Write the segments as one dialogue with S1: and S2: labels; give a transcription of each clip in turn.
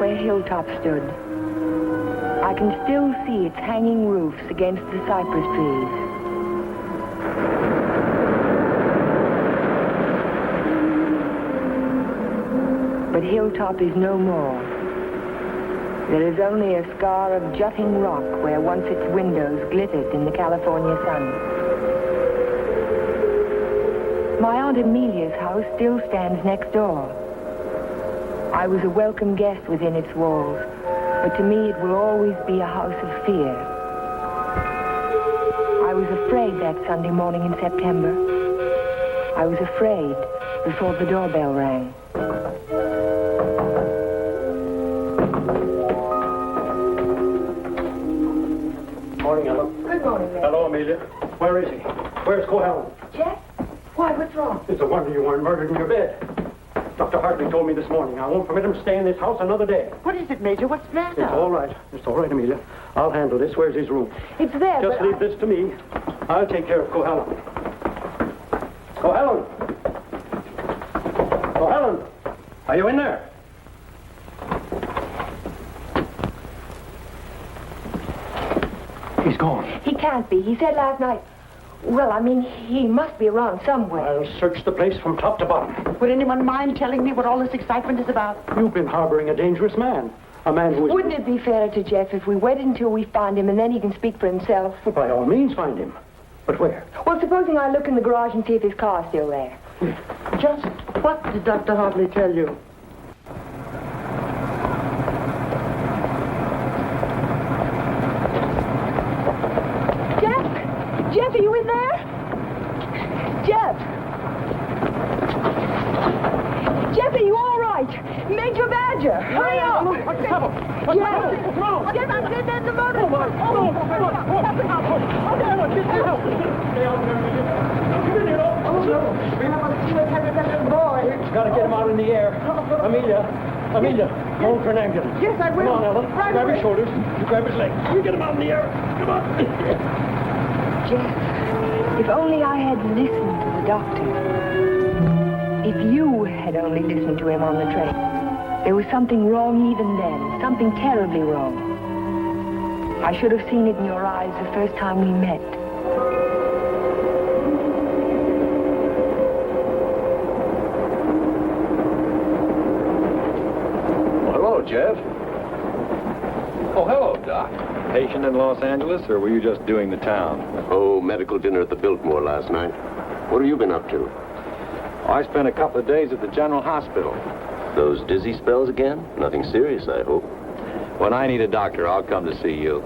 S1: where Hilltop stood. I can still see its hanging roofs against the cypress trees. But Hilltop is no more. There is only a scar of jutting rock where once its windows glittered in the California sun. My Aunt Amelia's house still stands next door. I was a welcome guest within its walls, but to me it will always be a house of fear. I was afraid that Sunday morning in September. I was afraid before the doorbell rang.
S2: Morning, Ellen.
S1: Good morning, Ray.
S2: Hello, Amelia. Where is he? Where's Cohalan?
S1: Jeff? Why, what's wrong?
S2: It's a wonder you weren't murdered in your bed. Dr. Hartley told me this morning I won't permit him to stay in this house another day.
S3: What is it, Major? What's the matter?
S2: It's all right. It's all right, Amelia. I'll handle this. Where's his room?
S1: It's there,
S2: Just
S1: but
S2: leave this to me. I'll take care of Cohalan. Cohalan! Cohalan! Are you in there? He's gone.
S1: He can't be. He said last night... Well, I mean, he must be around somewhere.
S2: I'll search the place from top to bottom.
S3: Would anyone mind telling me what all this excitement is about?
S2: You've been harboring a dangerous man. A man who is...
S1: Wouldn't it be fairer to Jeff if we waited until we find him and then he can speak for himself?
S2: Well, by all means, find him. But where?
S1: Well, supposing I look in the garage and see if his car's still there.
S3: Just what did Dr. Hartley tell you?
S1: Jeff, are you in there? Jeff! Jeff, are you all right? Major Badger, hurry up!
S2: What's the trouble? What's the trouble? What's wrong?
S1: Jeff, I'm sitting in the motor.
S2: Oh, my. Oh, Got to get him out in the air. Amelia, hold for an ambulance.
S3: Yes, I will.
S2: Come on, Ellen.
S3: Right
S2: grab
S3: away.
S2: his shoulders. You grab his legs. You get him out in the air. Come on.
S1: Jeff, if only I had listened to the doctor. If you had only listened to him on the train. There was something wrong even then, something terribly wrong. I should have seen it in your eyes the first time we met.
S4: Well, hello, Jeff. Oh, hello, Doc.
S5: Patient in Los Angeles, or were you just doing the town?
S4: Oh, medical dinner at the Biltmore last night. What have you been up to?
S5: I spent a couple of days at the General Hospital.
S4: Those dizzy spells again? Nothing serious, I hope.
S5: When I need a doctor, I'll come to see you.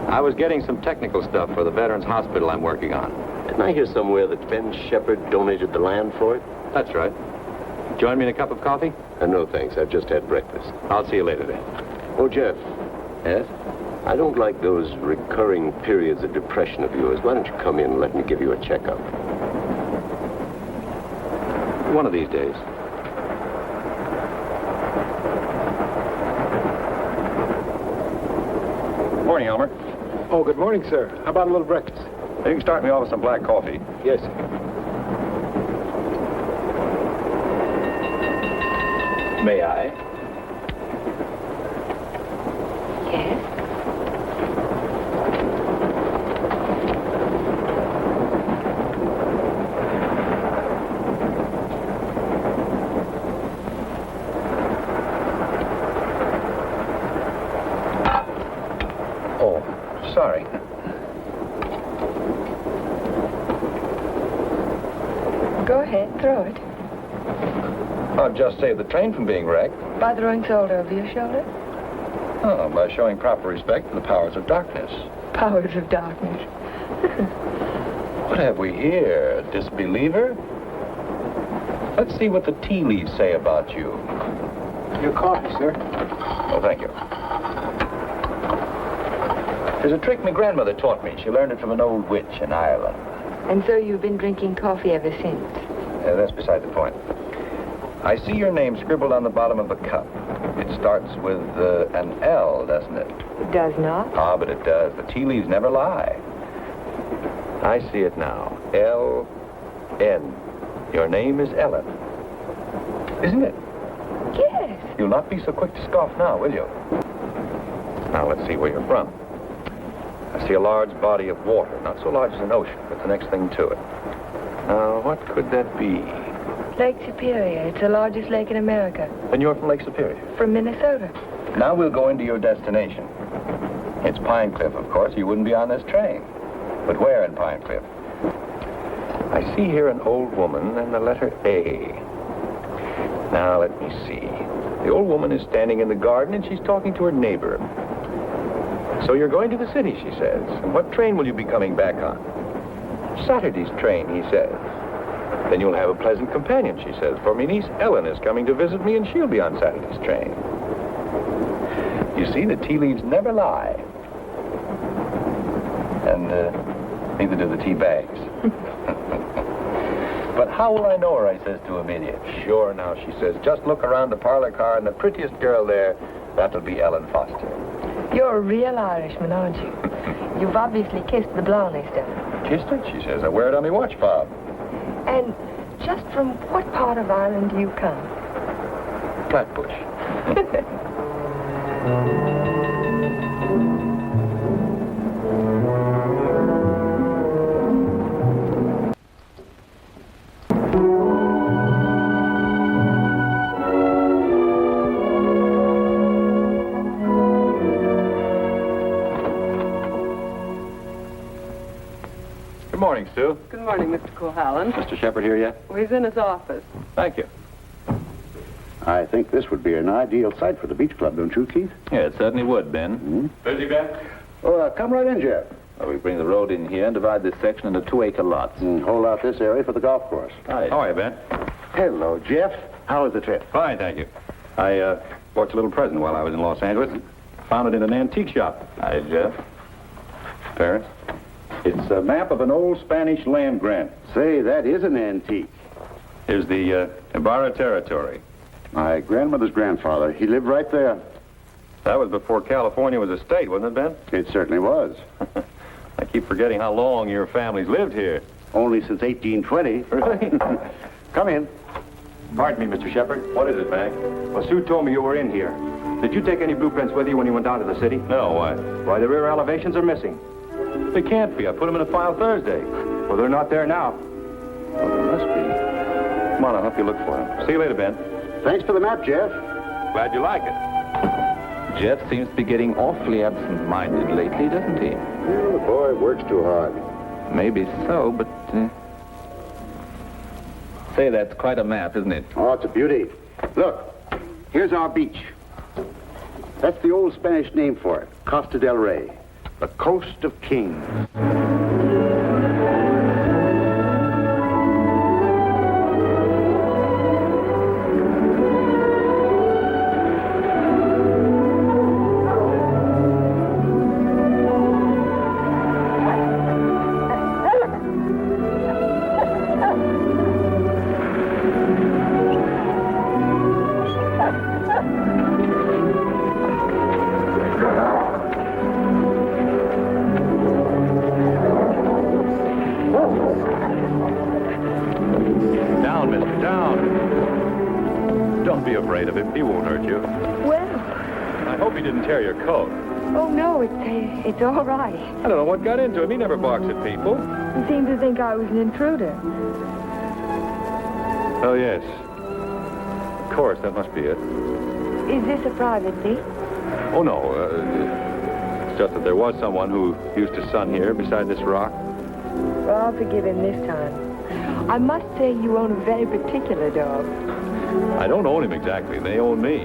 S5: I was getting some technical stuff for the Veterans Hospital I'm working on.
S4: Didn't I hear somewhere that Ben Shepherd donated the land for it?
S5: That's right. Join me in a cup of coffee?
S4: No, thanks. I've just had breakfast.
S5: I'll see you later then.
S4: Oh, Jeff,
S5: Yes?
S4: I don't like those recurring periods of depression of yours. Why don't you come in and let me give you a checkup?
S5: One of these days. Morning, Elmer.
S2: Oh, good morning, sir. How about a little breakfast?
S5: You can start me off with some black coffee.
S2: Yes, sir.
S5: May I?
S1: Yes?
S5: Oh, sorry.
S1: Go ahead, throw it.
S5: I've just saved the train from being wrecked.
S1: By throwing salt over your shoulder?
S5: Oh, by showing proper respect for the powers of darkness.
S1: Powers of darkness.
S5: What have we here? A disbeliever? Let's see what the tea leaves say about you.
S2: Your coffee, sir.
S5: Oh, thank you. There's a trick my grandmother taught me. She learned it from an old witch in Ireland.
S1: And so you've been drinking coffee ever since?
S5: That's beside the point. I see your name scribbled on the bottom of the cup. It starts with an L, doesn't it?
S1: It does not.
S5: Ah, but it does. The tea leaves never lie. I see it now. L-N. Your name is Ellen. Isn't it?
S1: Yes.
S5: You'll not be so quick to scoff now, will you? Now, let's see where you're from. I see a large body of water. Not so large as an ocean, but the next thing to it. Now, what could that be?
S1: Lake Superior. It's the largest lake in America.
S5: And you're from Lake Superior?
S1: From Minnesota.
S5: Now we'll go into your destination. It's Pine Cliff, of course. You wouldn't be on this train. But where in Pine Cliff? I see here an old woman and the letter A. Now, let me see. The old woman is standing in the garden and she's talking to her neighbor. So you're going to the city, she says. And what train will you be coming back on? Saturday's train, he says. Then you'll have a pleasant companion, she says, for my niece Ellen is coming to visit me and she'll be on Saturday's train. You see, the tea leaves never lie. And neither do the tea bags. But how will I know her, I says to Amelia. Sure, now, she says, just look around the parlor car and the prettiest girl there, that'll be Ellen Foster.
S1: You're a real Irishman, aren't you? You've obviously kissed the blonde stuff.
S5: Kissed it, she says. I wear it on my watch fob.
S1: And just from what part of Ireland do you come?
S5: Flatbush. Good morning, Sue.
S6: Good morning, Mr. Cohalan.
S5: Mr. Shepard here yet?
S6: Well, he's in his office.
S5: Thank you.
S7: I think this would be an ideal site for the beach club, don't you, Keith?
S8: Yeah, it certainly would, Ben.
S5: Busy, Ben?
S7: Oh, come right in, Jeff.
S8: Well, we bring the road in here and divide this section into 2-acre lots.
S7: And hold out this area for the golf course.
S8: Right.
S5: How are you, Ben?
S7: Hello, Jeff. How was the trip?
S5: Fine, thank you. I bought you a little present while I was in Los Angeles. Found it in an antique shop.
S8: Hi, Jeff.
S5: Parents? It's a map of an old Spanish land grant.
S7: Say, that is an antique.
S5: Here's the Ibarra territory.
S7: My grandmother's grandfather, he lived right there.
S5: That was before California was a state, wasn't it, Ben?
S7: It certainly was.
S5: I keep forgetting how long your family's lived here.
S7: Only since 1820.
S5: Really?
S7: Come in.
S5: Pardon me, Mr. Shepard. What is it, Mac? Well, Sue told me you were in here. Did you take any blueprints with you when you went down to the city? No, why? Why, the rear elevations are missing. They can't be. I put them in a file Thursday. Well, they're not there now. Well, there must be. Come on, I'll help you look for them. See you later, Ben.
S7: Thanks for the map, Jeff.
S5: Glad you like it.
S8: Jeff seems to be getting awfully absent-minded lately, doesn't he?
S7: Yeah, the boy works too hard.
S8: Maybe so, but... Say, that's quite a map, isn't it?
S7: Oh, it's a beauty. Look, here's our beach. That's the old Spanish name for it, Costa del Rey, the coast of kings.
S5: Down, mister, down. Don't be afraid of him. He won't hurt you.
S1: Well,
S5: I hope he didn't tear your coat.
S1: oh no, it's all right.
S5: I don't know what got into him. He never barks at people.
S1: He seemed to think I was an intruder.
S5: Oh, yes. Of course, that must be it.
S1: Is this a private beach?
S5: Oh, no. It's just that there was someone who used to sun here beside this rock.
S1: Well, I'll forgive him this time. I must say you own a very particular dog.
S5: I don't own him exactly. They own me.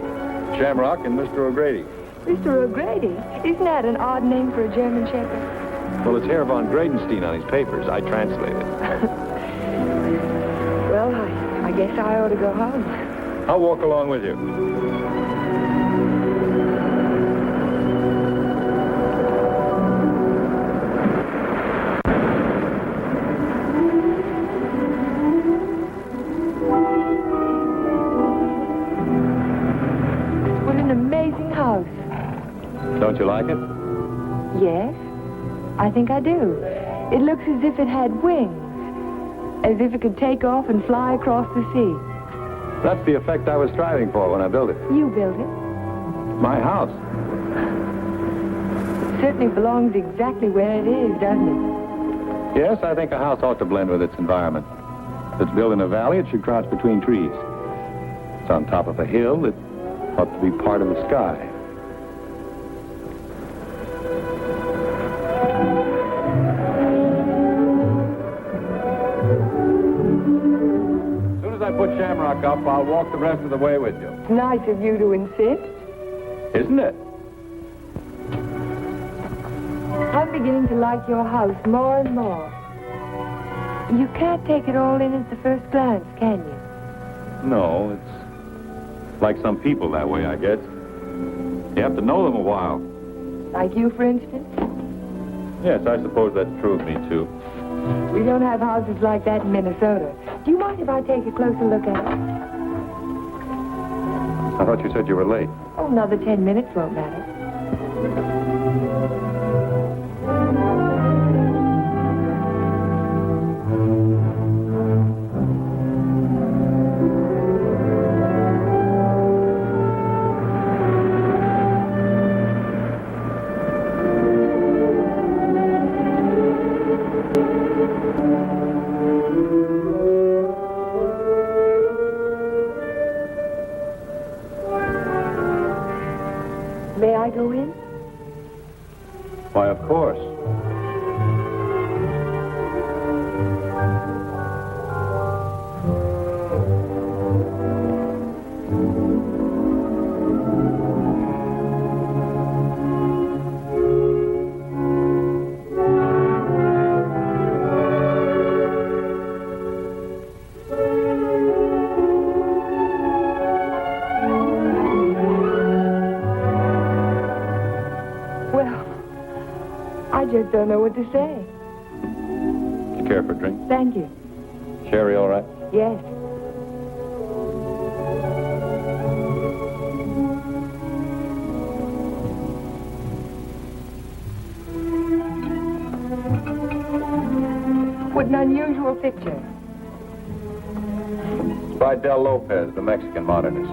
S5: Shamrock and Mr. O'Grady.
S1: Mr. O'Grady? Isn't that an odd name for a German Shepherd?
S5: Well, it's Herr von Gradenstein on his papers. I translated.
S1: Well, I guess I ought to go home.
S5: I'll walk along with you.
S1: What an amazing house.
S5: Don't you like it?
S1: Yes, I think I do. It looks as if it had wings. As if it could take off and fly across the sea.
S5: That's the effect I was striving for when I built it.
S1: You built it.
S5: My house.
S1: It certainly belongs exactly where it is, doesn't it?
S5: Yes, I think a house ought to blend with its environment. If it's built in a valley, it should crouch between trees. It's on top of a hill, it ought to be part of the sky. As soon as I put Shamrock up, I'll walk the rest of the way with you.
S1: Nice of you to insist.
S5: Isn't it?
S1: I'm beginning to like your house more and more. You can't take it all in at the first glance, can you?
S5: No, it's like some people that way, I guess. You have to know them a while.
S1: Like you, for instance?
S5: Yes, I suppose that's true of me, too.
S1: We don't have houses like that in Minnesota. Do you mind if I take a closer look at it?
S5: I thought you said you were late.
S1: Oh, another 10 minutes won't matter. May I go in?
S5: Why, of course.
S1: I just don't know what to say.
S5: You care for a drink?
S1: Thank you.
S5: Sherry, all right?
S1: Yes. What an unusual picture.
S5: It's by Del Lopez, the Mexican modernist.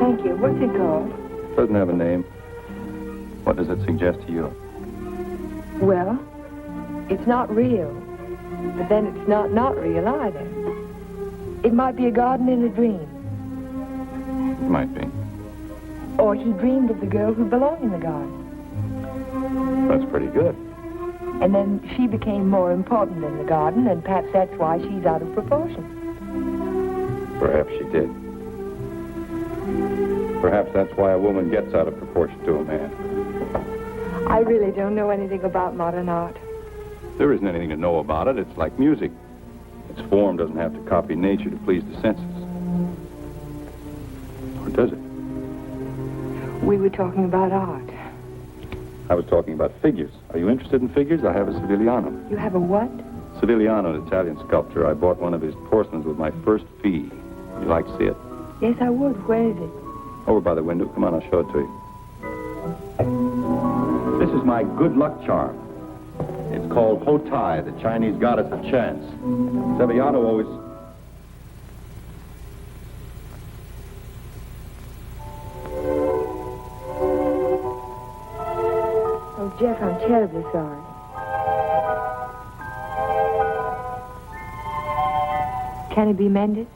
S1: Thank you. What's it called?
S5: Doesn't have a name. What does it suggest to you?
S1: Well, it's not real, but then it's not real either. It might be a garden in a dream.
S5: It might be.
S1: Or he dreamed of the girl who belonged in the garden.
S5: That's pretty good.
S1: And then she became more important than the garden, and perhaps that's why she's out of proportion.
S5: Perhaps she did. Perhaps that's why a woman gets out of proportion to a man.
S1: I really don't know anything about modern art.
S5: There isn't anything to know about it. It's like music. Its form doesn't have to copy nature to please the senses. Or does it?
S1: We were talking about art.
S5: I was talking about figures. Are you interested in figures? I have a Sivigliano.
S1: You have a what?
S5: Sivigliano, an Italian sculptor. I bought one of his porcelains with my first fee. Would you like to see it?
S1: Yes, I would. Where is it?
S5: Over by the window. Come on, I'll show it to you. This is my good luck charm. It's called Hotai, the Chinese goddess of chance. Sivigliano always...
S1: Oh, Jeff, I'm terribly sorry. Can it be mended?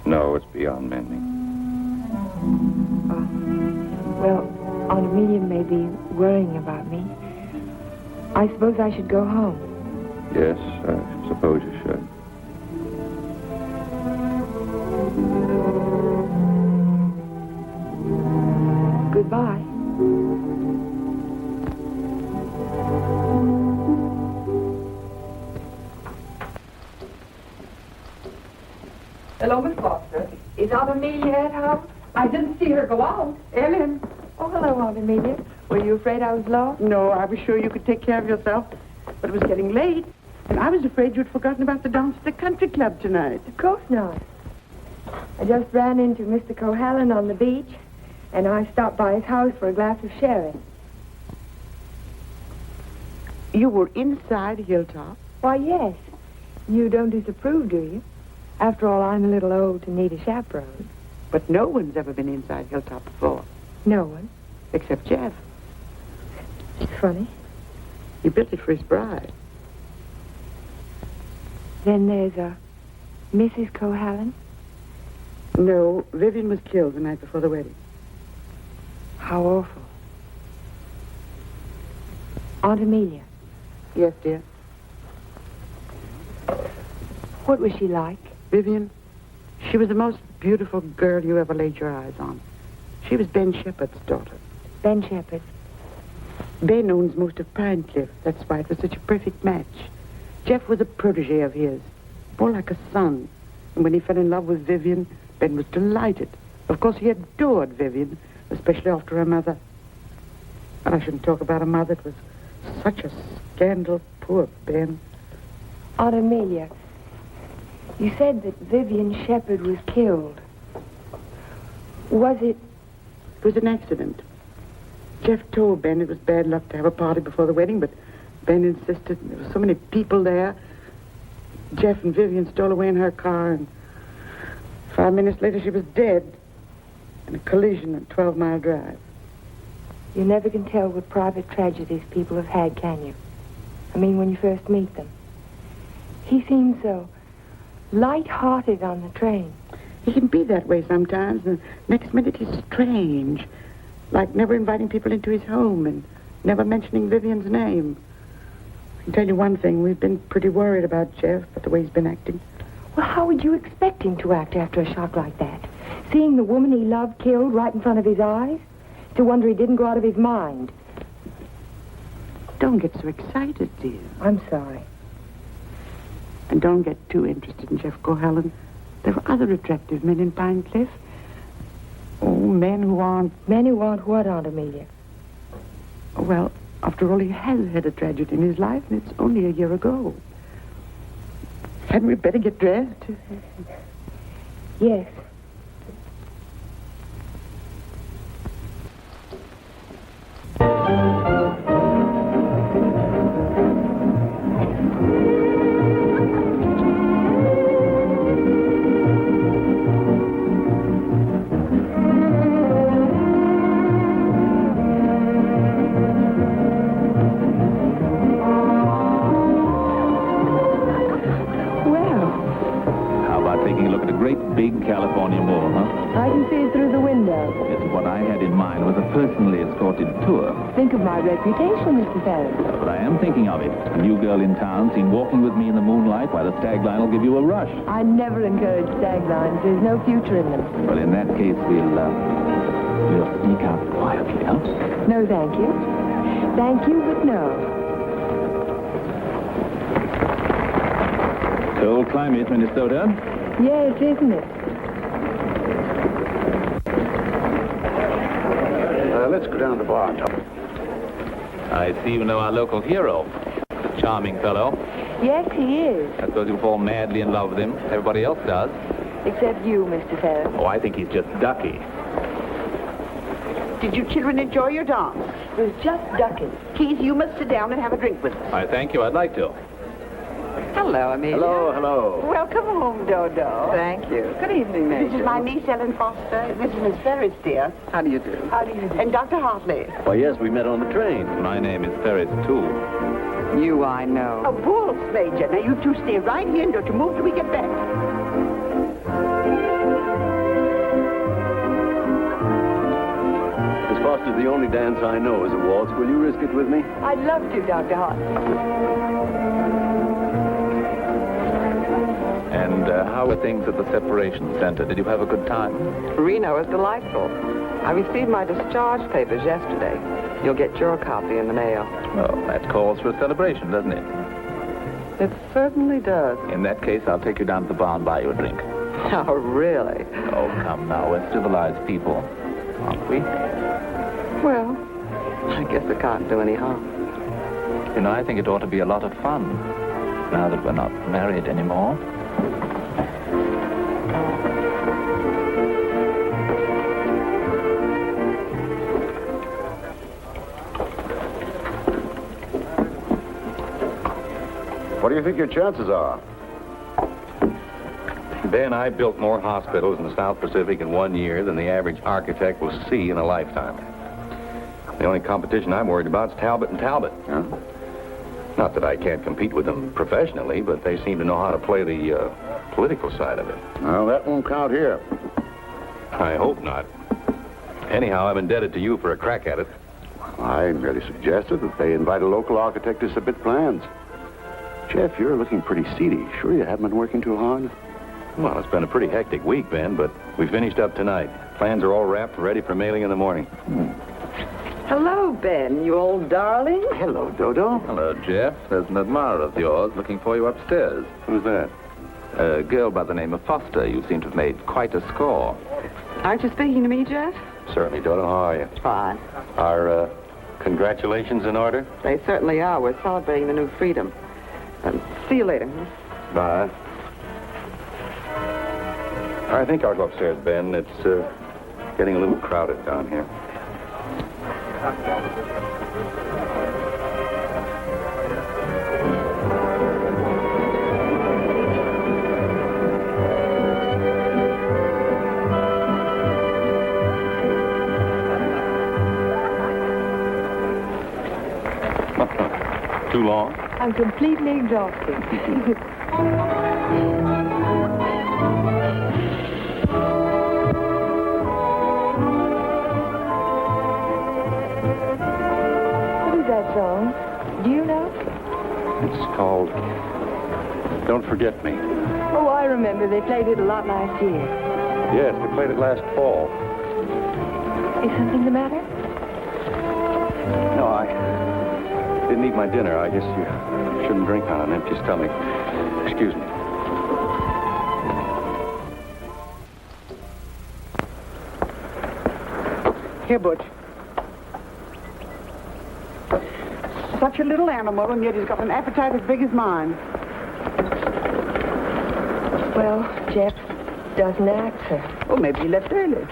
S5: No, it's beyond mending.
S1: Well, Aunt Amelia may be worrying about me. I suppose I should go home.
S5: Yes, I suppose you should.
S1: Goodbye.
S6: Hello, Miss Foster.
S1: Is Aunt Amelia at home?
S6: I didn't see her go out.
S3: Ellen.
S1: Oh, hello, Aunt Amelia. Were you afraid I was lost?
S3: No, I was sure you could take care of yourself. But it was getting late. And I was afraid you'd forgotten about the dance at the country club tonight.
S1: Of course not. I just ran into Mr. Cohalan on the beach, and I stopped by his house for a glass of sherry.
S3: You were inside Hilltop?
S1: Why, yes. You don't disapprove, do you? After all, I'm a little old to need a chaperone.
S3: But no one's ever been inside Hilltop before,
S1: No one.
S3: except Jeff.
S1: Funny.
S3: He built it for his bride.
S1: Then there's a Mrs. Cohalan.
S3: No, Vivian was killed the night before the wedding.
S1: How awful. Aunt Amelia,
S3: Yes, dear.
S1: what was she like?
S3: Vivian, she was the most beautiful girl you ever laid your eyes on. She was Ben Shepherd's daughter.
S1: Ben Shepherd.
S3: Ben owns most of Pine Cliff. That's why it was such a perfect match. Jeff was a protege of his, more like a son. And when he fell in love with Vivian, Ben was delighted. Of course, he adored Vivian, especially after her mother. But I shouldn't talk about a mother. It was such a scandal. Poor Ben.
S1: Aunt Amelia, you said that Vivian Shepherd was killed. Was it?
S3: It was an accident. Jeff told Ben it was bad luck to have a party before the wedding, but Ben insisted. There were so many people there. Jeff and Vivian stole away in her car, and 5 minutes later she was dead in a collision at 12-Mile Drive.
S1: You never can tell what private tragedies people have had, can you? I mean, when you first meet them. He seemed so light-hearted on the train.
S3: He can be that way sometimes, and the next minute he's strange, like never inviting people into his home and never mentioning Vivian's name. I can tell you one thing, we've been pretty worried about Jeff, but the way he's been acting.
S1: Well, how would you expect him to act after a shock like that? Seeing the woman he loved killed right in front of his eyes? To wonder he didn't go out of his mind.
S3: Don't get so excited, dear.
S1: I'm sorry.
S3: And don't get too interested in Jeff Cohalan. There are other attractive men in Pine Cliff. Oh, men who aren't...
S1: Men who aren't what, Aunt Amelia?
S3: Well, after all, he has had a tragedy in his life, and it's only a year ago. Hadn't we better get dressed?
S1: Yes.
S8: California Mall, huh?
S1: I can see it through the window.
S8: Yes, what I had in mind was a personally escorted tour.
S1: Think of my reputation, Mr. Ferris.
S8: But I am thinking of it. A new girl in town seen walking with me in the moonlight, why the stag line will give you a rush.
S1: I never encourage stag lines. There's no future in them.
S8: Well, in that case, we'll sneak out quietly, huh?
S1: No, thank you. Thank you, but no.
S8: Cold climate, Minnesota.
S1: Yes, isn't it?
S7: Let's go down to the bar and talk.
S8: I see you know our local hero. A charming fellow.
S1: Yes, he is.
S8: I suppose you fall madly in love with him. Everybody else does.
S1: Except you, Mr. Ferris.
S8: Oh, I think he's just ducky.
S3: Did you children enjoy your dance?
S1: It was just ducking.
S3: Keith, you must sit down and have a drink with us.
S8: I thank you. I'd like to.
S3: Hello, Amelia.
S7: Hello, hello.
S3: Welcome home, Dodo. Thank you. Good evening, Major. This is my niece, Ellen Foster. This is Miss Ferris, dear. How do you do? How do you do? And Dr. Hartley.
S7: Why, yes, we met on the train.
S8: My name is Ferris, too.
S3: You, I know. A wolf, Major. Now, you two stay right here and don't you move till we get back.
S7: Miss Foster, the only dance I know is a waltz. Will you risk it with me?
S1: I'd love to, Dr. Hartley.
S8: And how were things at the separation center? Did you have a good time?
S9: Reno is delightful. I received my discharge papers yesterday. You'll get your copy in the mail.
S8: Well, that calls for a celebration, doesn't it?
S9: It certainly does.
S8: In that case, I'll take you down to the bar and buy you a drink.
S9: Oh, really?
S8: Oh, come now. We're civilized people, aren't we?
S9: Well, I guess it can't do any harm.
S8: You know, I think it ought to be a lot of fun, now that we're not married anymore.
S7: What do you think your chances are?
S5: Ben, I built more hospitals in the South Pacific in 1 year than the average architect will see in a lifetime. The only competition I'm worried about is Talbot and Talbot.
S7: Huh?
S5: Not that I can't compete with them professionally, but they seem to know how to play the political side of it.
S7: Well, that won't count here.
S5: I hope not. Anyhow, I'm indebted to you for a crack at it.
S7: I merely suggested that they invite a local architect to submit plans. Jeff, you're looking pretty seedy. Sure you haven't been working too hard?
S5: Well, it's been a pretty hectic week, Ben, but we finished up tonight. Plans are all wrapped and ready for mailing in the morning.
S9: Hello, Ben, you old darling.
S7: Hello, Dodo.
S8: Hello, Jeff. There's an admirer of yours looking for you upstairs.
S7: Who's that?
S8: A girl by the name of Foster. You seem to have made quite a score.
S9: Aren't you speaking to me, Jeff?
S5: Certainly, Dodo. How are you?
S9: Fine.
S5: Are congratulations in order?
S9: They certainly are. We're celebrating the new freedom. See you later.
S5: Bye. I think I'll go upstairs, Ben. It's getting a little crowded down here. Too long?
S1: I'm completely exhausted. What is that song? Do you know?
S5: It's called Don't Forget Me.
S1: Oh, I remember. They played it a lot last year.
S5: Yes, we played it last fall.
S1: Is something the matter?
S5: No, I didn't eat my dinner. I guess you shouldn't drink on an empty stomach. Excuse me.
S3: Here, Butch. Such a little animal, and yet he's got an appetite as big as mine.
S1: Well, Jeff doesn't answer.
S3: Oh, maybe he left early.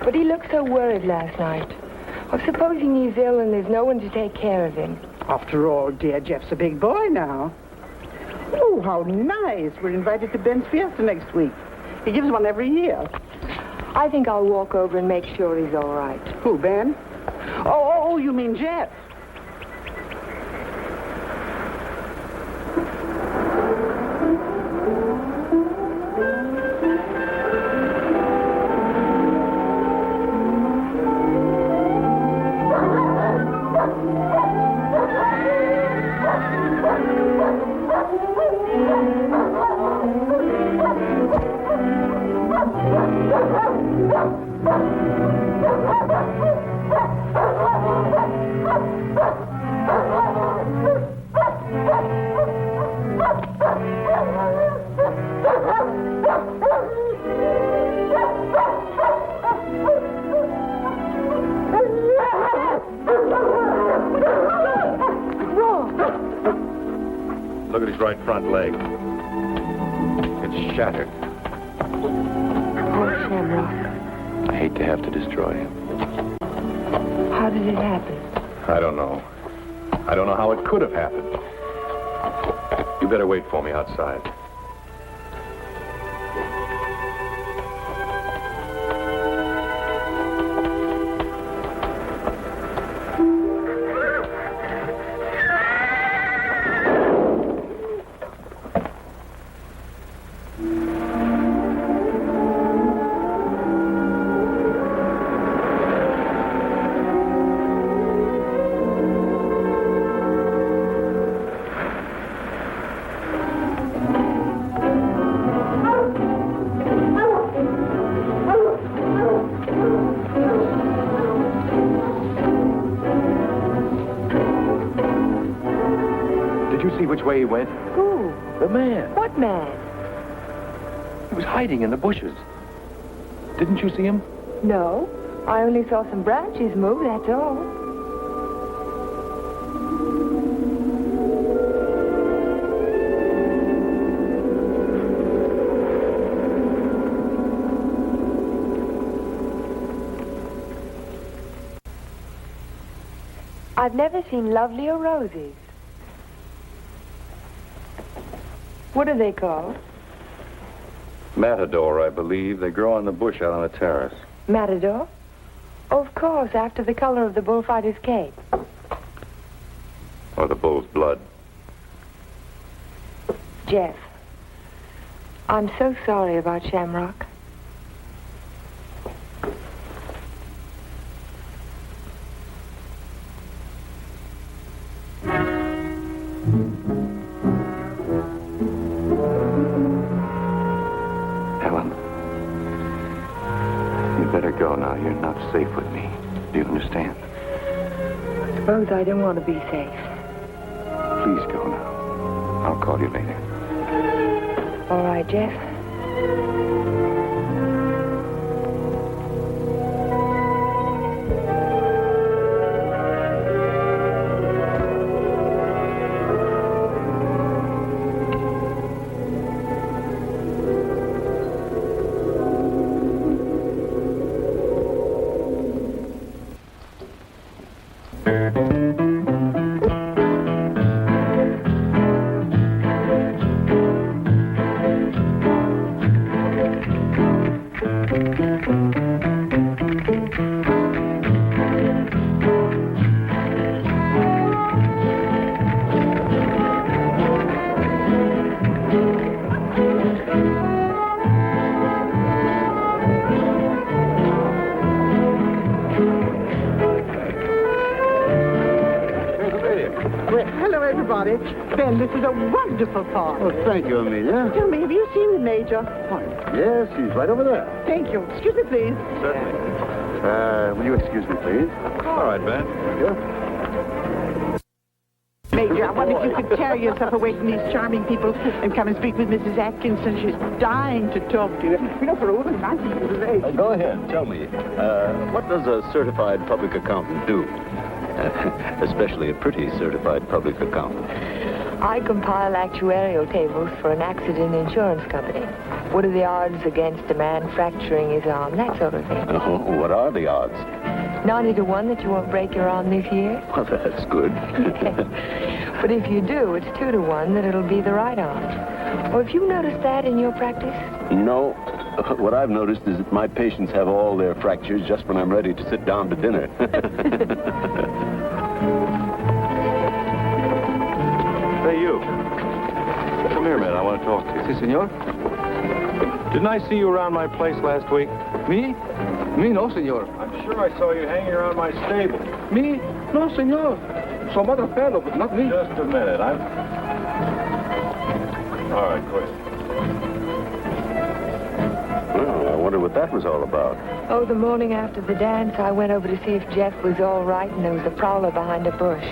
S1: But he looked so worried last night. Well, supposing he's ill and there's no one to take care of him.
S3: After all, dear, Jeff's a big boy now. Oh, how nice. We're invited to Ben's Fiesta next week. He gives one every year.
S1: I think I'll walk over and make sure he's all right.
S3: Who, Ben? Oh, you mean Jeff?
S5: Look at his right front leg. It's shattered.
S1: Poor Shamrock.
S5: I hate to have to destroy him.
S1: How did it happen?
S5: I don't know. I don't know how it could have happened. You better wait for me outside. Which way he went?
S1: Who?
S5: The man.
S1: What man?
S5: He was hiding in the bushes. Didn't you see him?
S1: No. I only saw some branches move, that's all. I've never seen lovelier roses. What are they called?
S5: Matador, I believe. They grow on the bush out on the terrace.
S1: Matador? Oh, of course, after the color of the bullfighter's cape.
S5: Or the bull's blood.
S1: Jeff, I'm so sorry about Shamrock.
S5: Helen, you better go now. You're not safe with me. Do you understand?
S1: I suppose I don't want to be safe.
S5: Please go now. I'll call you later.
S1: All right, Jeff.
S3: Hello, everybody. Ben, this is a wonderful park.
S7: Oh, thank you, Amelia.
S3: Tell me, have you seen the Major?
S7: Yes, he's right over there.
S3: Thank you. Excuse me, please.
S5: Certainly.
S7: Will you excuse me, please?
S5: All right, Ben.
S7: Yeah.
S3: Major, I wonder if you could tear yourself away from these charming people and come and speak with Mrs. Atkinson. She's dying to talk to you. You know, for over 90 years of age.
S4: Go ahead, tell me. What does a certified public accountant do? Especially a pretty certified public accountant.
S1: I compile actuarial tables for an accident insurance company. What are the odds against a man fracturing his arm? That sort of thing.
S4: Oh, what are the odds?
S1: 90 to 1 that you won't break your arm this year.
S4: Well, that's good.
S1: But if you do, it's 2 to 1 that it'll be the right arm. Or have you noticed that in your practice?
S4: No. What I've noticed is that my patients have all their fractures just when I'm ready to sit down to dinner.
S5: Hey, you. Come here, man. I want to talk to you.
S10: Si, senor.
S5: Didn't I see you around my place last week?
S10: Me? Me, no, senor.
S5: I'm sure I saw you hanging around my stable.
S10: Me? No, senor. Some other fellow, but not me.
S5: Just a minute. All right, go ahead.
S4: Well, I wonder what that was all about.
S1: Oh, the morning after the dance, I went over to see if Jeff was all right, and there was a prowler behind a bush.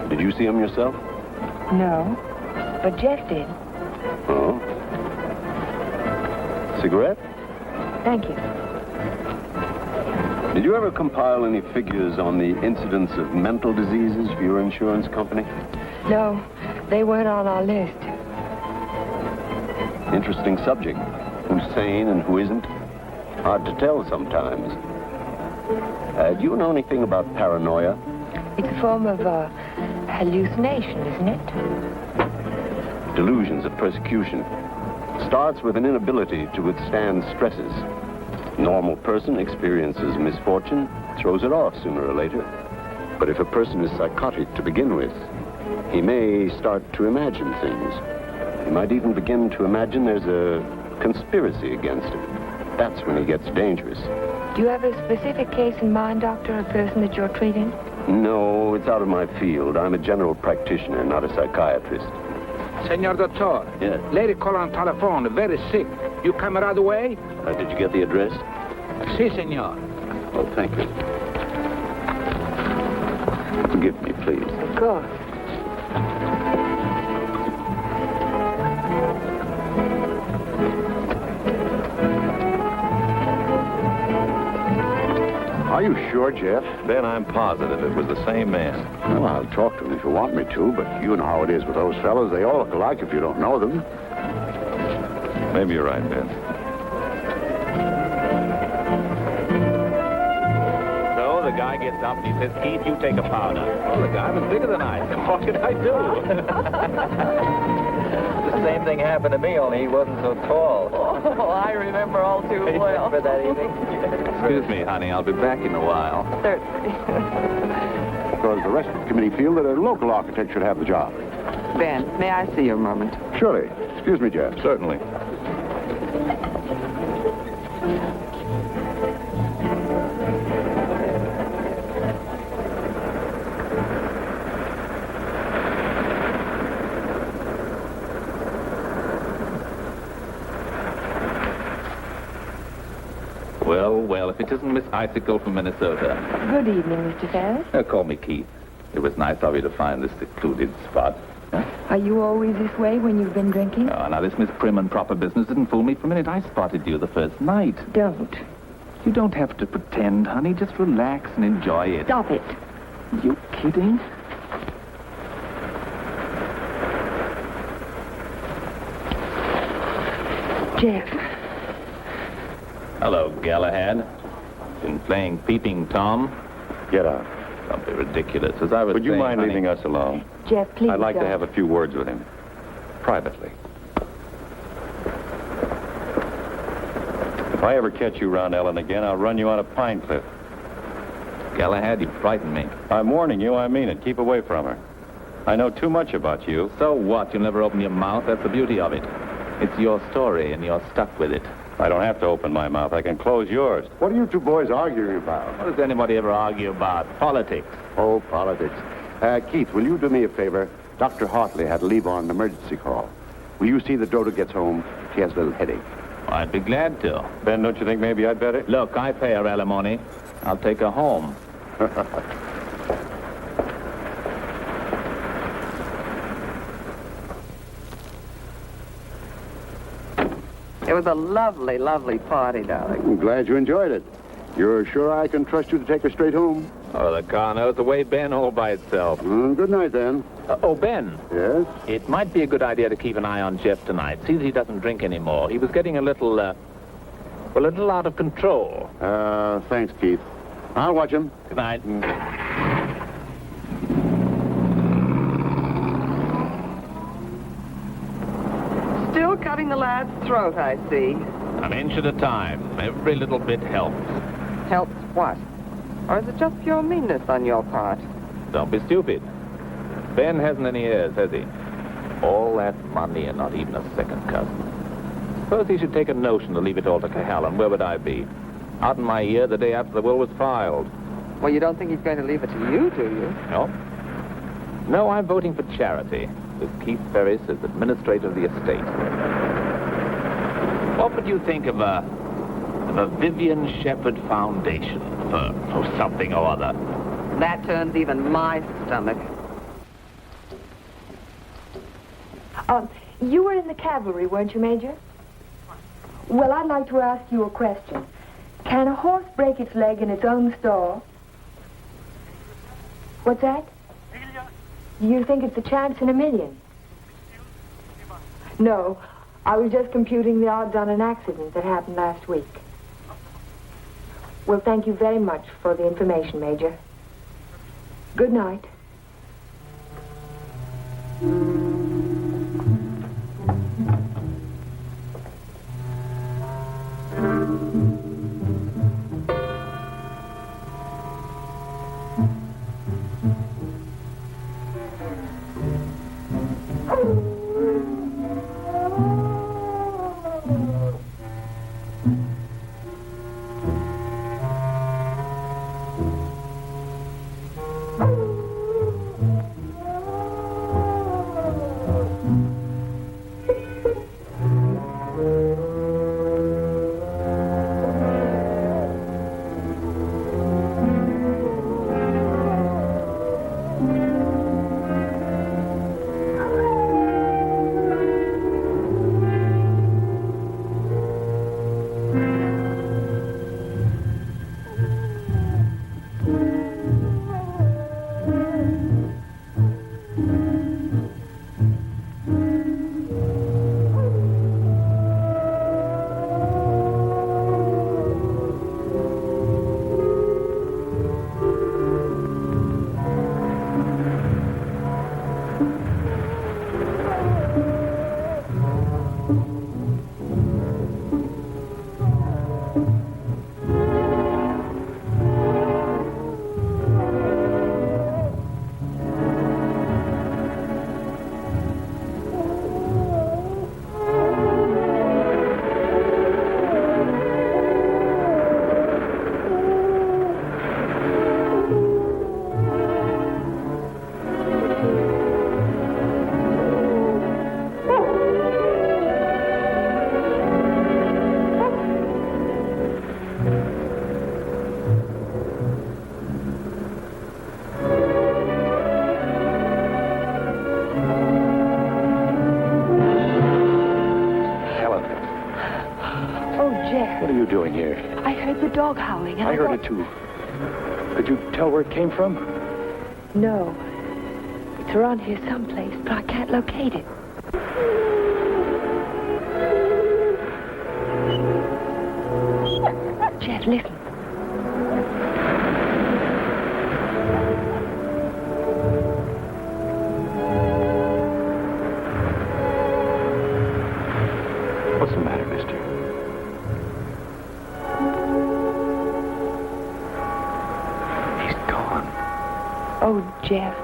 S4: Did you see him yourself?
S1: No, but Jeff did.
S4: Oh. Cigarette?
S1: Thank you.
S4: Did you ever compile any figures on the incidence of mental diseases for your insurance company?
S1: No, they weren't on our list.
S4: Interesting subject. Who's sane and who isn't? Hard to tell sometimes. Do you know anything about paranoia?
S1: It's a form of hallucination, isn't it?
S4: Delusions of persecution. Starts with an inability to withstand stresses. Normal person experiences misfortune, throws it off sooner or later. But if a person is psychotic to begin with, he may start to imagine things. He might even begin to imagine there's a conspiracy against him. That's when he gets dangerous.
S1: Do you have a specific case in mind, Doctor, a person that you're treating?
S4: No, it's out of my field. I'm a general practitioner, not a psychiatrist.
S10: Senor Doctor.
S4: Yes.
S10: Lady call on telephone, very sick. You come right away?
S4: Did you get the address?
S10: Si, senor.
S4: Oh, thank you. Forgive me, please.
S1: Of course.
S7: Are you sure, Jeff?
S5: Ben, I'm positive it was the same man.
S7: Well, I'll talk to him if you want me to, but you know how it is with those fellows. They all look alike if you don't know them.
S5: Maybe you're right, Ben.
S8: So the guy gets up and he says, Keith, you take a powder. Well, the guy was bigger than I. What could I do?
S5: The same thing happened to me, only he wasn't so tall.
S9: Oh, I remember all too
S5: You
S9: well.
S5: remember that evening?
S8: Excuse me, honey. I'll be back in a while.
S9: Certainly.
S7: Because the rest of the committee feel that a local architect should have the job.
S9: Ben, may I see you a moment?
S7: Surely. Excuse me, Jeff.
S5: Certainly.
S8: Well, if it isn't Miss Icicle from Minnesota.
S1: Good evening, Mr. Ferris.
S8: Call me Keith. It was nice of you to find this secluded spot.
S1: Are you always this way when you've been drinking?
S8: Oh, now, this Miss Prim and Proper business didn't fool me for a minute. I spotted you the first night.
S1: Don't.
S8: You don't have to pretend, honey. Just relax and enjoy it.
S1: Stop it.
S8: You kidding?
S1: Jeff.
S8: Hello, Galahad. Been playing Peeping Tom?
S5: Get out.
S8: Don't be ridiculous. As I was
S5: Would you
S8: saying,
S5: mind
S8: honey,
S5: leaving us alone?
S1: Jeff, please
S5: I'd like to
S1: don't.
S5: have a few words with him. Privately. If I ever catch you around Ellen again, I'll run you out of Pine Cliff.
S8: Galahad, you frighten me.
S5: I'm warning you, I mean it. Keep away from her. I know too much about you.
S8: So what? You'll never open your mouth. That's the beauty of it. It's your story, and you're stuck with it.
S5: I don't have to open my mouth. I can close yours.
S7: What are you two boys arguing about?
S8: What does anybody ever argue about? Politics.
S7: Oh, politics. Keith, will you do me a favor? Dr. Hartley had to leave on an emergency call. Will you see that Dodo gets home? She has a little headache.
S8: I'd be glad to.
S5: Ben, don't you think maybe I'd better?
S8: Look, I pay her alimony. I'll take her home.
S9: It was a lovely, lovely party, darling.
S7: I'm glad you enjoyed it. You're sure I can trust you to take her straight home?
S8: Oh, the car knows the way, Ben, all by itself.
S7: Good night, then.
S8: Oh, Ben.
S7: Yes?
S8: It might be a good idea to keep an eye on Jeff tonight. See that he doesn't drink anymore. He was getting a little out of control.
S7: Thanks, Keith. I'll watch him.
S8: Good night.
S9: Still cutting the lad's throat, I see.
S8: An inch at a time. Every little bit helps.
S9: Helps what? Or is it just pure meanness on your part?
S8: Don't be stupid. Ben hasn't any heirs, has he? All that money and not even a second cousin. Suppose he should take a notion to leave it all to Cohalan. Where would I be? Out in my ear the day after the will was filed.
S9: Well, you don't think he's going to leave it to you, do you?
S8: No. No, I'm voting for charity, with Keith Ferris as administrator of the estate. What would you think of a Vivian Shepherd Foundation for something or other?
S9: That turns even my stomach.
S1: You were in the cavalry, weren't you, Major? Well, I'd like to ask you a question. Can a horse break its leg in its own stall? What's that? You think it's a chance in a million? No, I was just computing the odds on an accident that happened last week. Well, thank you very much for the information, Major. Good night.
S5: doing here?
S1: I heard the dog howling. And
S5: I heard it too. Could you tell where it came from?
S1: No. It's around here someplace, but I can't locate it. Jeff, listen.
S5: What's the matter, mister? He's gone.
S1: Oh, Jeff.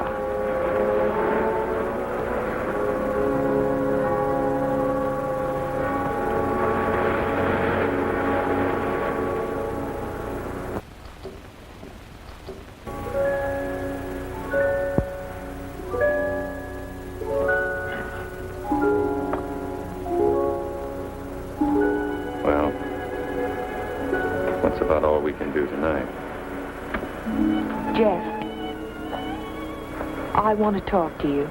S5: Well, that's about all we can do tonight.
S1: Jeff. I want to talk to you.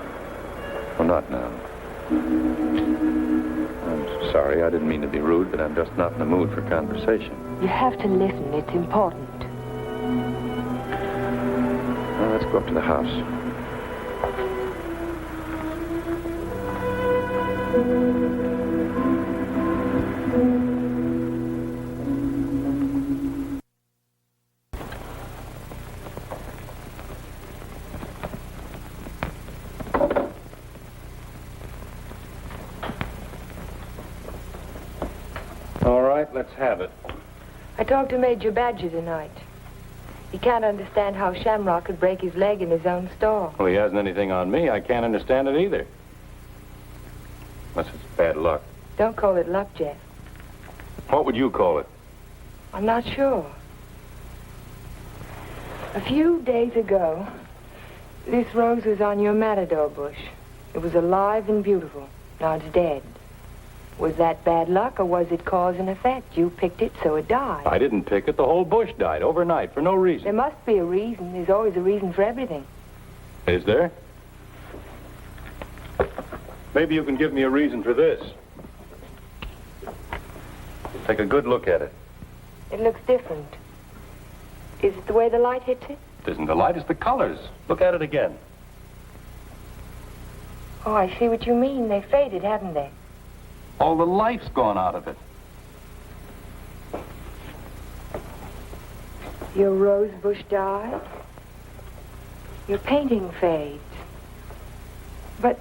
S5: Well, not now. I'm sorry, I didn't mean to be rude, but I'm just not in the mood for conversation.
S1: You have to listen. It's important.
S5: Well, let's go up to the house. All right, let's have it.
S1: I talked to Major Badger tonight. He can't understand how Shamrock could break his leg in his own store.
S5: Well, he hasn't anything on me. I can't understand it either. Unless it's bad luck.
S1: Don't call it luck, Jeff.
S5: What would you call it?
S1: I'm not sure. A few days ago, this rose was on your matador bush. It was alive and beautiful. Now it's dead. Was that bad luck, or was it cause and effect? You picked it, so it died.
S5: I didn't pick it. The whole bush died overnight for no reason.
S1: There must be a reason. There's always a reason for everything.
S5: Is there? Maybe you can give me a reason for this. Take a good look at it.
S1: It looks different. Is it the way the light hits it?
S5: It isn't the light, it's the colors. Look at it again.
S1: Oh, I see what you mean. They faded, haven't they?
S5: All the life's gone out of it.
S1: Your rose bush died. Your painting fades. But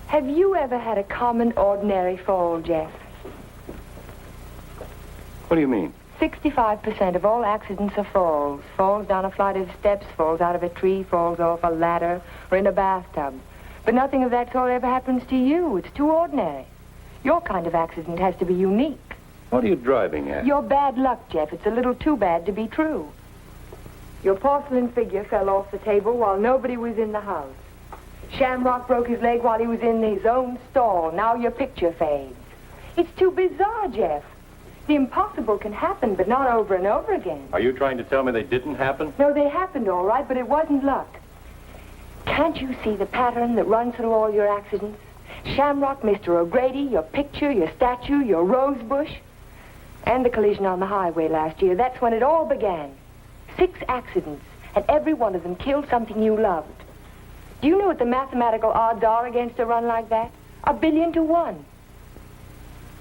S1: have you ever had a common, ordinary fall, Jeff?
S5: What do you mean?
S1: 65% of all accidents are falls. Falls down a flight of steps, falls out of a tree, falls off a ladder, or in a bathtub. But nothing of that sort ever happens to you. It's too ordinary. Your kind of accident has to be unique.
S5: What are you driving at?
S1: Your bad luck, Jeff. It's a little too bad to be true. Your porcelain figure fell off the table while nobody was in the house. Shamrock broke his leg while he was in his own stall. Now your picture fades. It's too bizarre, Jeff. The impossible can happen, but not over and over again.
S5: Are you trying to tell me they didn't happen?
S1: No, they happened all right, but it wasn't luck. Can't you see the pattern that runs through all your accidents? Shamrock, Mr. O'Grady, your picture, your statue, your rose bush, and the collision on the highway last year. That's when it all began. 6 accidents, and every one of them killed something you loved. Do you know what the mathematical odds are against a run like that? 1 billion to 1.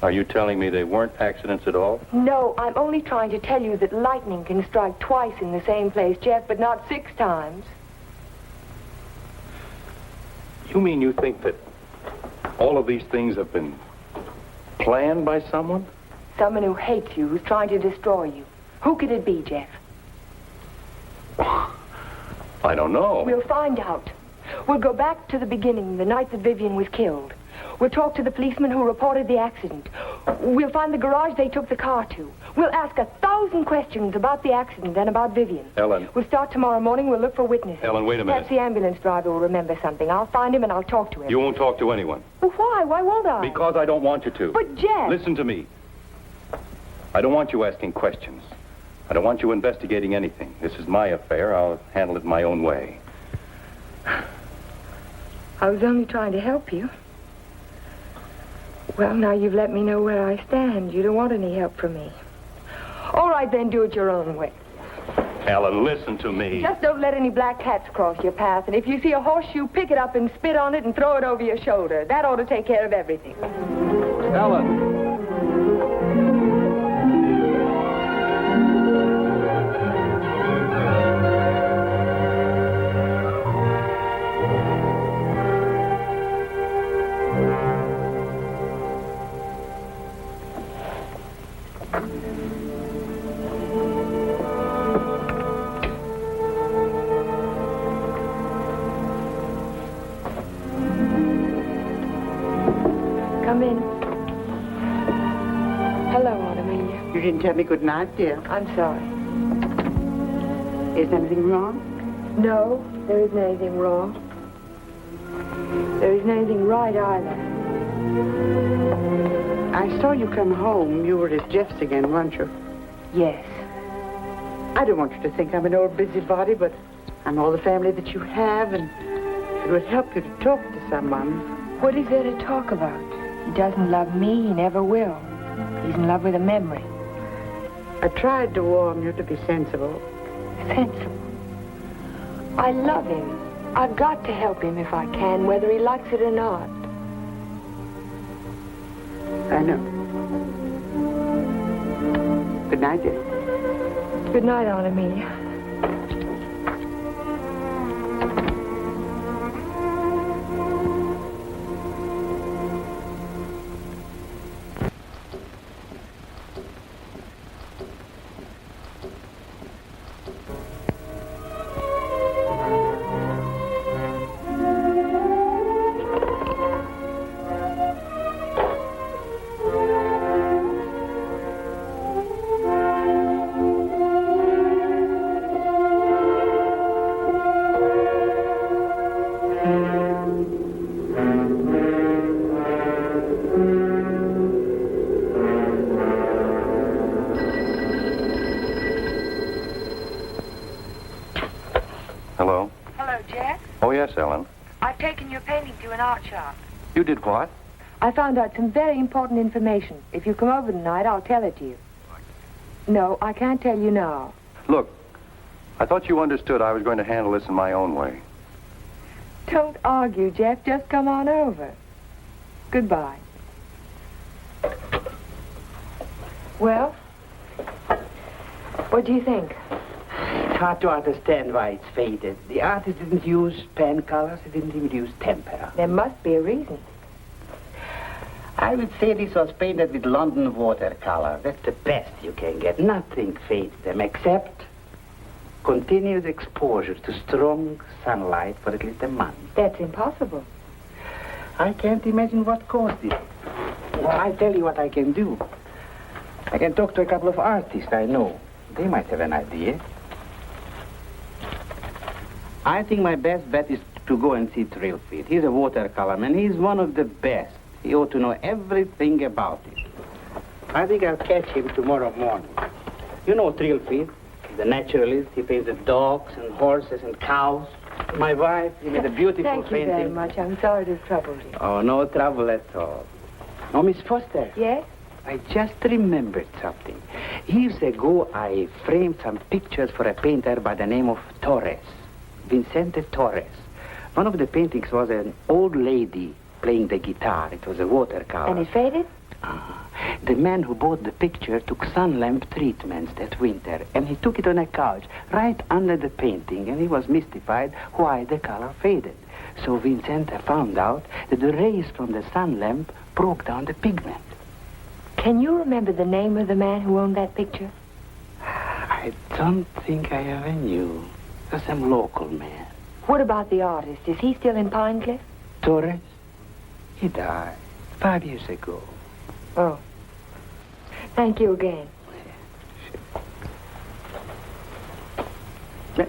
S5: Are you telling me they weren't accidents at all?
S1: No, I'm only trying to tell you that lightning can strike twice in the same place, Jeff, but not 6 times.
S5: You mean you think that all of these things have been planned by someone?
S1: Someone who hates you, who's trying to destroy you. Who could it be, Jeff?
S5: I don't know.
S1: We'll find out. We'll go back to the beginning, the night that Vivian was killed. We'll talk to the policeman who reported the accident. We'll find the garage they took the car to. We'll ask 1,000 questions about the accident and about Vivian.
S5: Ellen.
S1: We'll start tomorrow morning. We'll look for witnesses.
S5: Ellen, wait a minute.
S1: Perhaps the ambulance driver will remember something. I'll find him and I'll talk to him.
S5: You won't talk to anyone.
S1: Well, why? Why won't I?
S5: Because I don't want you to.
S1: But, Jeff...
S5: Listen to me. I don't want you asking questions. I don't want you investigating anything. This is my affair. I'll handle it my own way.
S1: I was only trying to help you. Well, now you've let me know where I stand. You don't want any help from me. All right, then, do it your own way.
S5: Ellen, listen to me.
S1: Just don't let any black cats cross your path. And if you see a horseshoe, pick it up and spit on it and throw it over your shoulder. That ought to take care of everything.
S5: Ellen.
S1: Come in. Hello, Aunt Amelia.
S3: You didn't tell me good night, dear.
S1: I'm sorry.
S3: Is anything wrong?
S1: No, there isn't anything wrong. There isn't anything right either.
S3: I saw you come home. You were at Jeff's again, weren't you?
S1: Yes.
S3: I don't want you to think I'm an old busybody, but I'm all the family that you have, and it would help you to talk to someone.
S1: What is there to talk about? He doesn't love me. He never will. He's in love with a memory.
S3: I tried to warn you to be sensible.
S1: Sensible. I love him. I've got to help him if I can, whether he likes it or not.
S3: I know. Good night, dear.
S1: Good night, Aunt Amelia.
S5: Hello?
S1: Hello, Jeff.
S5: Oh, yes, Ellen.
S1: I've taken your painting to an art shop.
S5: You did what?
S1: I found out some very important information. If you come over tonight, I'll tell it to you. No, I can't tell you now.
S5: Look, I thought you understood I was going to handle this in my own way.
S1: Don't argue, Jeff. Just come on over. Goodbye. Well, what do you think?
S11: It's hard to understand why it's faded. The artist didn't use pen colors. He didn't even use tempera.
S1: There must be a reason.
S11: I would say this was painted with London watercolor. That's the best you can get. Nothing fades them except continuous exposure to strong sunlight for at least a month.
S1: That's impossible.
S11: I can't imagine what caused it. Well, I'll tell you what I can do. I can talk to a couple of artists I know. They might have an idea. I think my best bet is to go and see Trilfield. He's a watercolor man. He's one of the best. He ought to know everything about it. I think I'll catch him tomorrow morning. You know Trilfield, the naturalist. He paints the dogs and horses and cows. My wife, he made a beautiful
S1: Thank
S11: painting.
S1: you very much. I'm sorry to have troubled you.
S11: Oh, no trouble at all. Oh, Miss Foster.
S1: Yes?
S11: I just remembered something. Years ago, I framed some pictures for a painter by the name of Torres, Vicente Torres. One of the paintings was an old lady playing the guitar. It was a watercolor.
S1: And it faded?
S11: The man who bought the picture took sun lamp treatments that winter, and he took it on a couch right under the painting, and he was mystified why the color faded. So Vicente found out that the rays from the sun lamp broke down the pigment.
S1: Can you remember the name of the man who owned that picture?
S11: I don't think I ever knew. It was some local man.
S1: What about the artist? Is he still in Pine Cliff?
S11: Torres? He died 5 years ago.
S1: Oh. Thank you again.
S11: Yeah.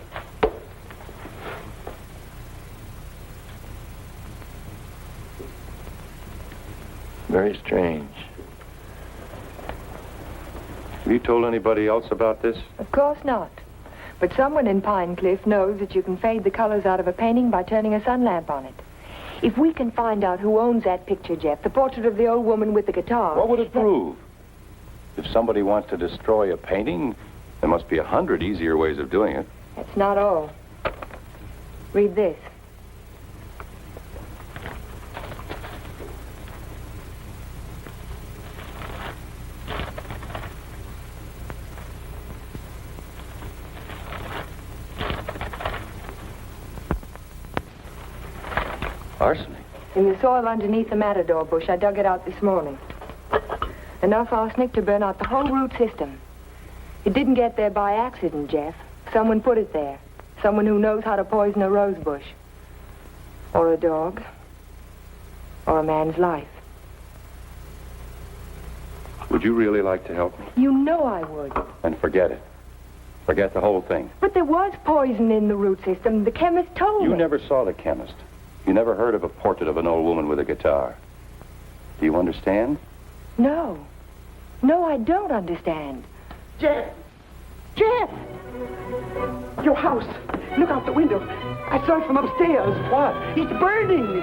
S5: Very strange. Have you told anybody else about this?
S1: Of course not. But someone in Pine Cliff knows that you can fade the colors out of a painting by turning a sun lamp on it. If we can find out who owns that picture, Jeff, the portrait of the old woman with the guitar...
S5: What would it prove? If somebody wants to destroy a painting, there must be 100 easier ways of doing it.
S1: That's not all. Read this.
S5: Arsenic?
S1: In the soil underneath the matador bush. I dug it out this morning. Enough arsenic to burn out the whole root system. It didn't get there by accident, Jeff. Someone put it there. Someone who knows how to poison a rose bush. Or a dog. Or a man's life.
S5: Would you really like to help me?
S1: You know I would.
S5: Then forget it. Forget the whole thing.
S1: But there was poison in the root system. The chemist told me.
S5: You never saw the chemist. You never heard of a portrait of an old woman with a guitar. Do you understand?
S1: No. No, I don't understand.
S3: Jeff! Jeff! Your house. Look out the window. I saw it from upstairs.
S5: What?
S3: It's burning.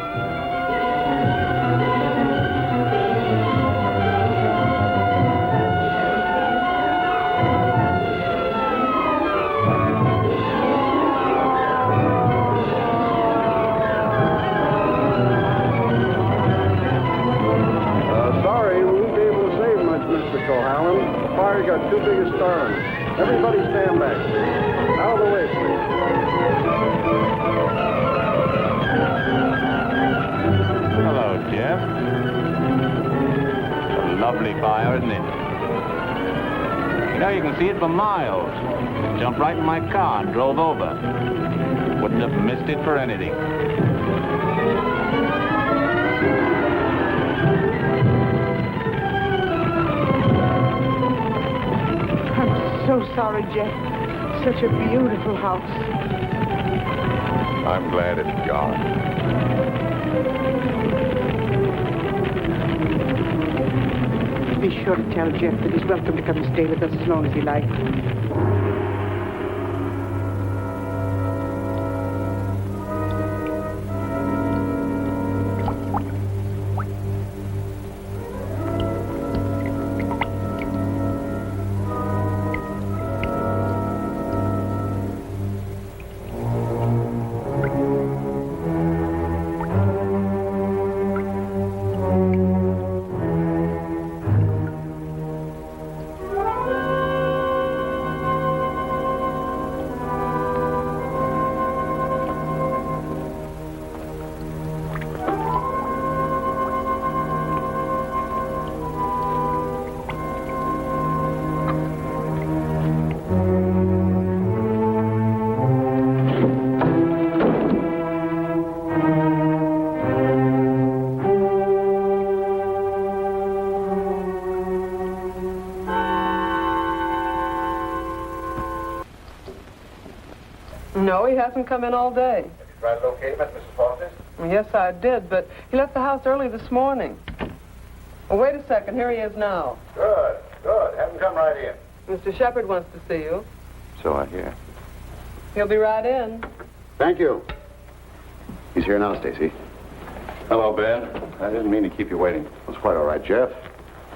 S10: Sorry, we won't be able to save much, Mr. Cohalan. The fire's got too big a stern. Everybody stand back, please. Out of the way, please.
S8: Hello, Jeff. A lovely fire, isn't it? You know, you can see it for miles. Jumped right in my car and drove over. Wouldn't have missed it for anything.
S3: I'm so sorry, Jeff. Such a beautiful house.
S5: I'm glad it's gone.
S3: Be sure to tell Jeff that he's welcome to come and stay with us as long as he likes.
S9: No, he hasn't come in all day.
S5: Have you tried to locate him at Mrs. Foster's?
S9: Yes, I did, but he left the house early this morning. Well, wait a second. Here he is now.
S5: Good, good. Have him come right in.
S9: Mr. Shepard wants to see you.
S5: So I hear.
S9: He'll be right in.
S7: Thank you. He's here now, Stacy.
S5: Hello, Ben. I didn't mean to keep you waiting.
S7: It's quite all right, Jeff.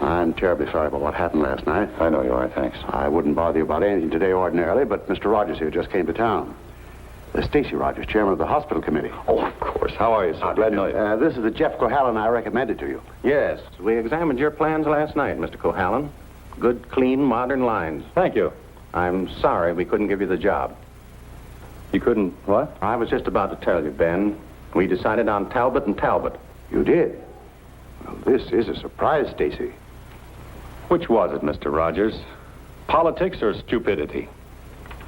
S7: I'm terribly sorry about what happened last night.
S5: I know you are, thanks.
S7: I wouldn't bother you about anything today ordinarily, but Mr. Rogers here just came to town. Stacy Rogers, chairman of the hospital committee.
S5: Oh, of course. How are you, sir? Glad to know you.
S7: This is the Jeff Cohalan I recommended to you.
S12: Yes, we examined your plans last night, Mr. Cohalan. Good, clean, modern lines.
S5: Thank you.
S12: I'm sorry we couldn't give you the job.
S5: You couldn't, what?
S12: I was just about to tell you, Ben. We decided on Talbot and Talbot.
S7: You did? Well, this is a surprise, Stacy.
S5: Which was it, Mr. Rogers? Politics or stupidity?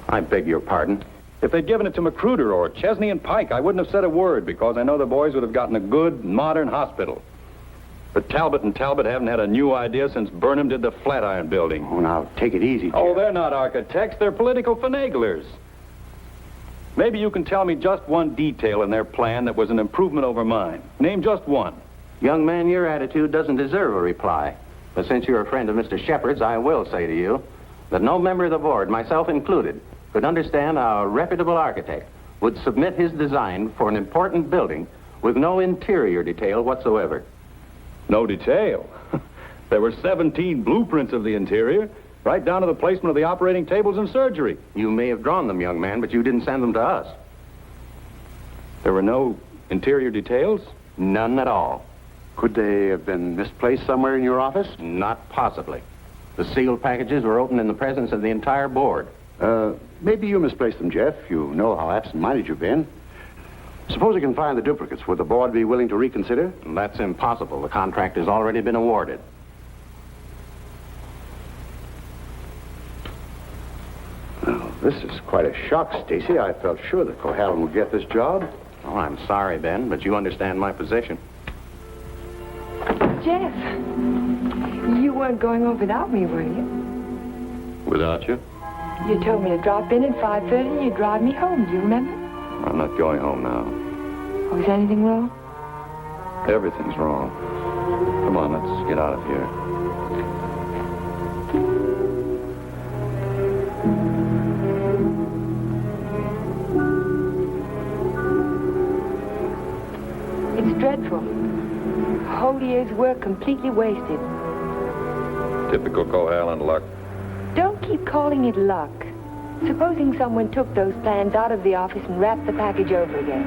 S12: I beg your pardon.
S5: If they'd given it to Magruder or Chesney and Pike, I wouldn't have said a word because I know the boys would have gotten a good, modern hospital. But Talbot and Talbot haven't had a new idea since Burnham did the Flatiron Building.
S7: Oh, now, take it easy, Jeff.
S5: Oh, they're not architects. They're political finaglers. Maybe you can tell me just one detail in their plan that was an improvement over mine. Name just one.
S12: Young man, your attitude doesn't deserve a reply. But since you're a friend of Mr. Shepard's, I will say to you that no member of the board, myself included, could understand how a reputable architect would submit his design for an important building with no interior detail whatsoever.
S5: No detail. There were 17 blueprints of the interior, right down to the placement of the operating tables and surgery.
S12: You may have drawn them, young man, but you didn't send them to us.
S5: There were no interior details?
S12: None at all.
S7: Could they have been misplaced somewhere in your office?
S12: Not possibly. The sealed packages were opened in the presence of the entire board.
S7: Maybe you misplaced them, Jeff. You know how absent-minded you've been. Suppose you can find the duplicates. Would the board be willing to reconsider?
S12: That's impossible. The contract has already been awarded.
S7: Well, this is quite a shock, Stacy. I felt sure that Cohalan would get this job.
S12: Oh, I'm sorry, Ben, but you understand my position.
S1: Jeff, you weren't going home without me, were you?
S5: Without you?
S1: You told me to drop in at 5:30 and you'd drive me home. Do you remember?
S5: I'm not going home now.
S1: Oh, is anything wrong?
S5: Everything's wrong. Come on, let's get out of here.
S1: It's dreadful. A whole year's work completely wasted.
S5: Typical Cohalan luck.
S1: Don't keep calling it luck. Supposing someone took those plans out of the office and wrapped the package over again.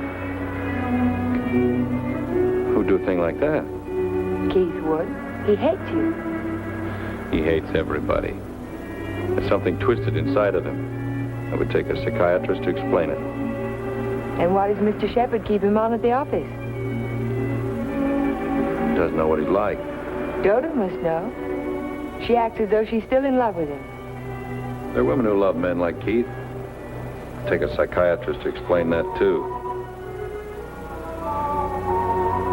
S5: Who'd do a thing like that?
S1: Keith would. He hates you.
S5: He hates everybody. There's something twisted inside of him. It would take a psychiatrist to explain it.
S1: And why does Mr. Shepard keep him on at the office?
S5: He doesn't know what he's like.
S1: Dodo must know. She acts as though she's still in love with him.
S5: There are women who love men like Keith. Take a psychiatrist to explain that, too.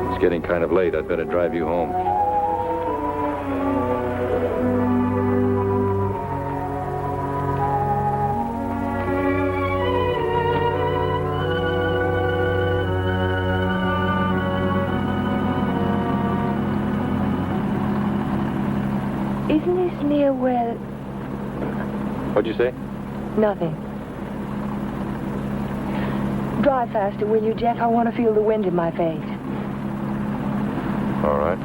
S5: It's getting kind of late. I'd better drive you home.
S1: Isn't this near where...
S5: What'd you say?
S1: Nothing. Drive faster, will you, Jeff? I want to feel the wind in my face.
S5: All right.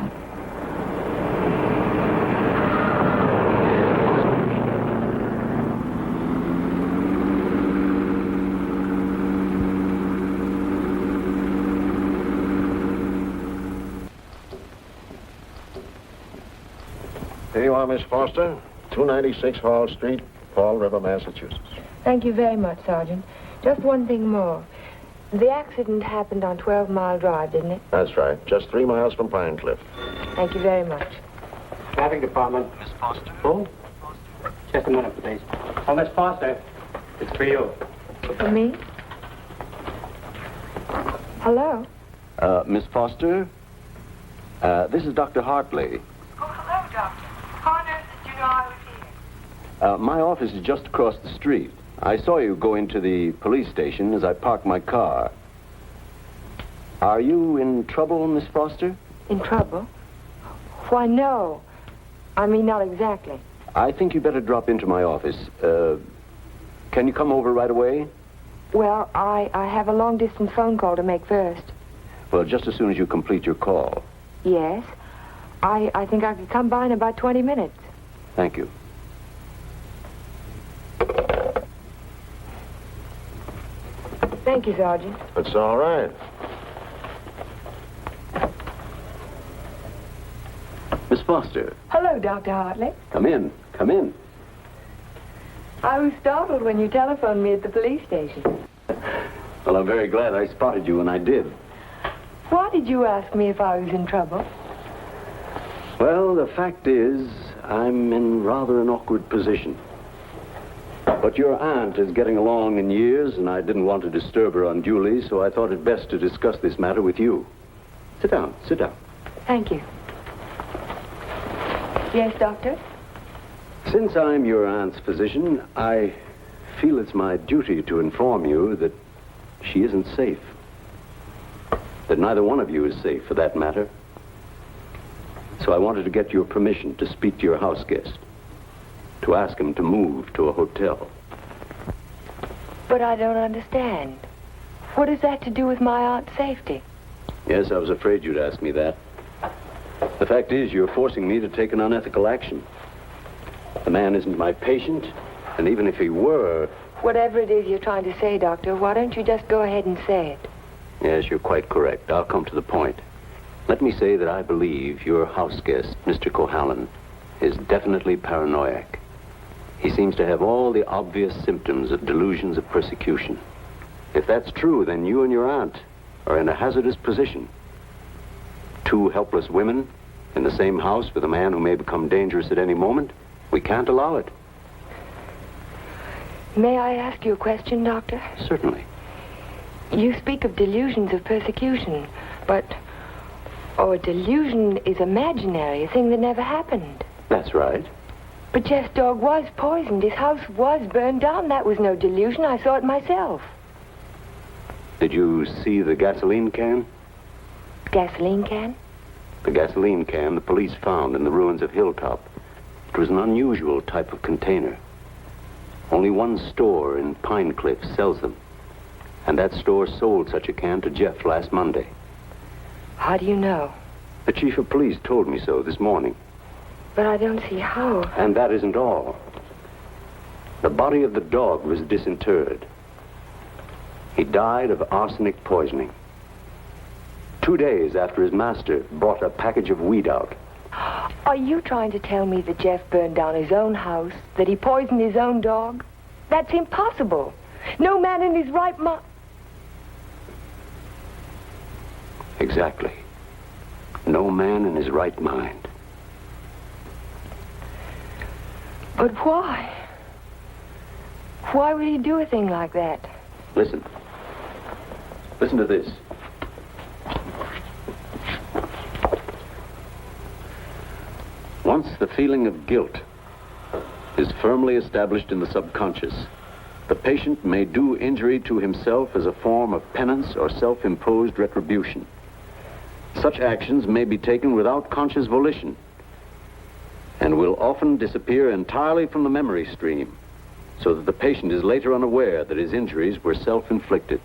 S10: Here you are, Miss Foster. 296 Hall Street, Fall River, Massachusetts.
S1: Thank you very much, Sergeant. Just one thing more. The accident happened on 12 Mile Drive, didn't it?
S10: That's right. Just 3 miles from Pine Cliff.
S1: Thank you very much.
S11: Traffic department. Miss Foster. Who? Just a minute, please. Oh, Miss Foster. It's for you.
S1: For me? Hello?
S4: Miss Foster? This is Dr. Hartley.
S6: Oh, hello, Doctor. How on earth did you know I was here?
S4: My office is just across the street. I saw you go into the police station as I parked my car. Are you in trouble, Miss Foster?
S1: In trouble? Why, no. I mean, not exactly.
S4: I think you better drop into my office. Can you come over right away?
S1: Well, I have a long-distance phone call to make first.
S4: Well, just as soon as you complete your call.
S1: Yes. I think I could come by in about 20 minutes.
S4: Thank you.
S1: Thank you, Sergeant.
S10: It's all right.
S4: Miss Foster,
S1: Hello, Dr. Hartley.
S4: come in. Come in.
S1: I was startled when you telephoned me at the police station.
S4: Well, I'm very glad I spotted you when I did.
S1: Why did you ask me if I was in trouble?
S4: Well, the fact is, I'm in rather an awkward position. But your aunt is getting along in years, and I didn't want to disturb her unduly, so I thought it best to discuss this matter with you. Sit down, sit down.
S1: Thank you. Yes, Doctor?
S4: Since I'm your aunt's physician, I feel it's my duty to inform you that she isn't safe. That neither one of you is safe, for that matter. So I wanted to get your permission to speak to your house guest, to ask him to move to a hotel.
S1: But I don't understand. What has that to do with my aunt's safety?
S4: Yes, I was afraid you'd ask me that. The fact is, you're forcing me to take an unethical action. The man isn't my patient, and even if he were...
S1: Whatever it is you're trying to say, Doctor, why don't you just go ahead and say it?
S4: Yes, you're quite correct. I'll come to the point. Let me say that I believe your house guest, Mr. Cohalan, is definitely paranoiac. He seems to have all the obvious symptoms of delusions of persecution. If that's true, then you and your aunt are in a hazardous position. Two helpless women in the same house with a man who may become dangerous at any moment. We can't allow it.
S1: May I ask you a question, Doctor?
S4: Certainly.
S1: You speak of delusions of persecution, but... Oh, a delusion is imaginary, a thing that never happened.
S4: That's right.
S1: But Jeff's dog was poisoned. His house was burned down. That was no delusion. I saw it myself.
S4: Did you see the gasoline can?
S1: Gasoline can?
S4: The gasoline can the police found in the ruins of Hilltop. It was an unusual type of container. Only one store in Pine Cliff sells them. And that store sold such a can to Jeff last Monday.
S1: How do you know?
S4: The chief of police told me so this morning.
S1: But I don't see how.
S4: And that isn't all. The body of the dog was disinterred. He died of arsenic poisoning. 2 days after his master brought a package of weed out.
S1: Are you trying to tell me that Jeff burned down his own house, that he poisoned his own dog? That's impossible. No man in his right mind...
S4: Exactly. No man in his right mind.
S1: But why? Why would he do a thing like that?
S4: Listen. Listen to this. Once the feeling of guilt is firmly established in the subconscious, the patient may do injury to himself as a form of penance or self-imposed retribution. Such actions may be taken without conscious volition and will often disappear entirely from the memory stream, so that the patient is later unaware that his injuries were self-inflicted.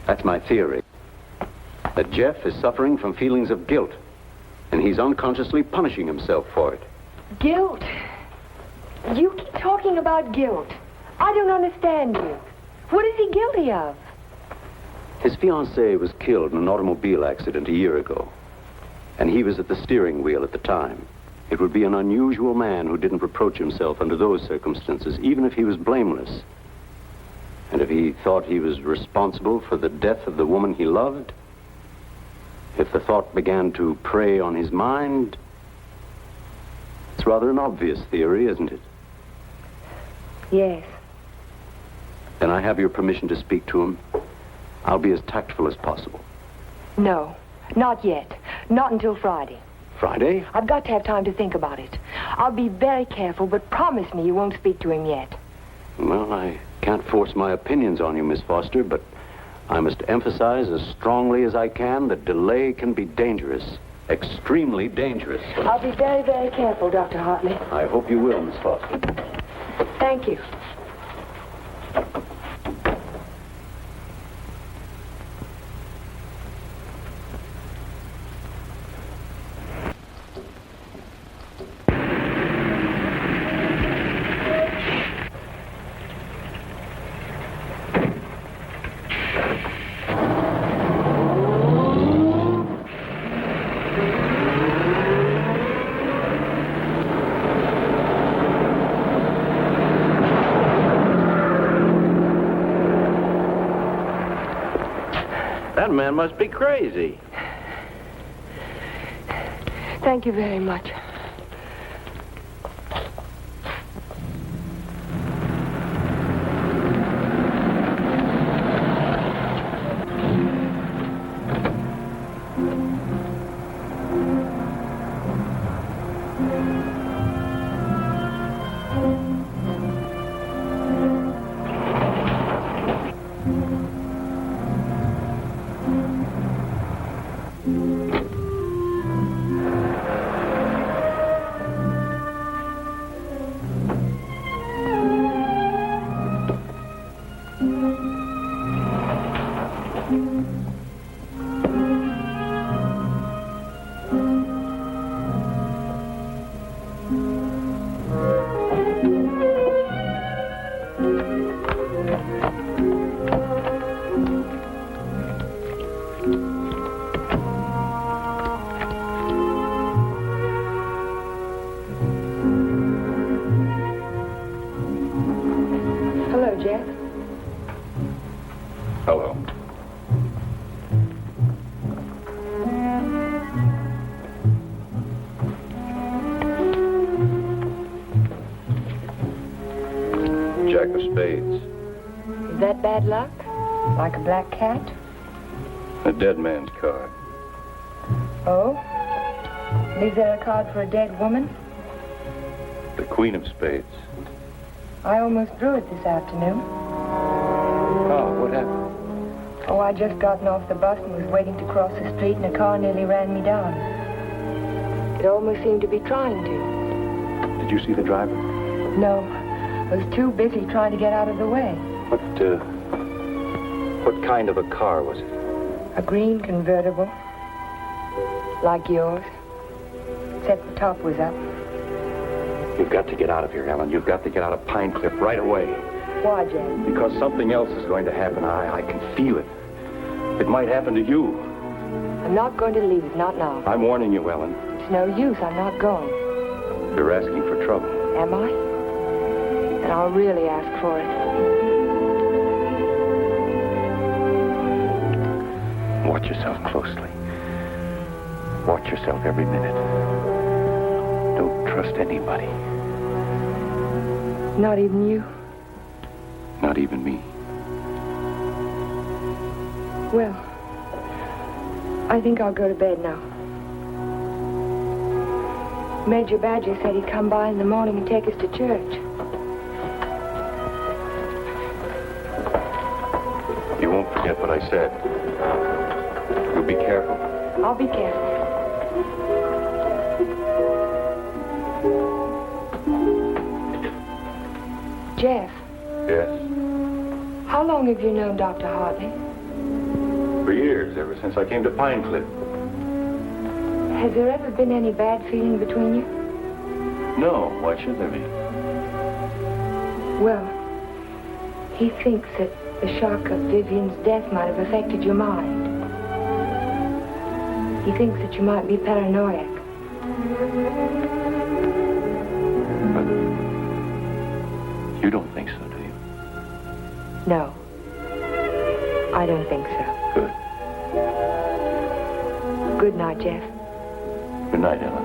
S4: That's my theory. That Jeff is suffering from feelings of guilt, and he's unconsciously punishing himself for it.
S1: Guilt? You keep talking about guilt. I don't understand you. What is he guilty of?
S4: His fiancée was killed in an automobile accident a year ago, and he was at the steering wheel at the time. It would be an unusual man who didn't reproach himself under those circumstances, even if he was blameless. And if he thought he was responsible for the death of the woman he loved, if the thought began to prey on his mind, it's rather an obvious theory, isn't it?
S1: Yes.
S4: Then I have your permission to speak to him. I'll be as tactful as possible.
S1: No, not yet. Not until Friday.
S4: Friday?
S1: I've got to have time to think about it. I'll be very careful, but promise me you won't speak to him yet.
S4: Well, I can't force my opinions on you, Miss Foster, but I must emphasize as strongly as I can that delay can be dangerous. Extremely dangerous.
S1: I'll be very, very careful, Dr. Hartley.
S4: I hope you will, Miss Foster.
S1: Thank you.
S12: That man must be crazy.
S1: Thank you very much.
S5: Hello. Jack of spades.
S1: Is that bad luck? Like a black cat?
S5: A dead man's card.
S1: Oh? Is there a card for a dead woman?
S5: The queen of spades.
S1: I almost drew it this afternoon.
S5: Oh, what happened?
S1: Oh, I just gotten off the bus and was waiting to cross the street and a car nearly ran me down. It almost seemed to be trying to.
S5: Did you see the driver?
S1: No. I was too busy trying to get out of the way.
S5: What kind of a car was it?
S1: A green convertible. Like yours. Except the top was up.
S5: You've got to get out of here, Ellen. You've got to get out of Pine Cliff right away.
S1: Why, Jack?
S5: Because something else is going to happen. I can feel it. It might happen to you.
S1: I'm not going to leave, not now.
S5: I'm warning you, Ellen.
S1: It's no use, I'm not going.
S5: You're asking for trouble.
S1: Am I? And I'll really ask for it.
S5: Watch yourself closely. Watch yourself every minute. Don't trust anybody.
S1: Not even you?
S5: Not even me.
S1: Well, I think I'll go to bed now. Major Badger said he'd come by in the morning and take us to church.
S5: You won't forget what I said. You'll be careful.
S1: I'll be careful. Jeff.
S5: Yes?
S1: How long have you known Dr. Hartley?
S5: For years, ever since I came to Pine Cliff.
S1: Has there ever been any bad feeling between you?
S5: No, why should there be?
S1: Well, he thinks that the shock of Vivian's death might have affected your mind. He thinks that you might be paranoid.
S5: You don't think so, do you?
S1: No. I don't think so.
S5: Good.
S1: Good night, Jeff.
S5: Good night, Ellen.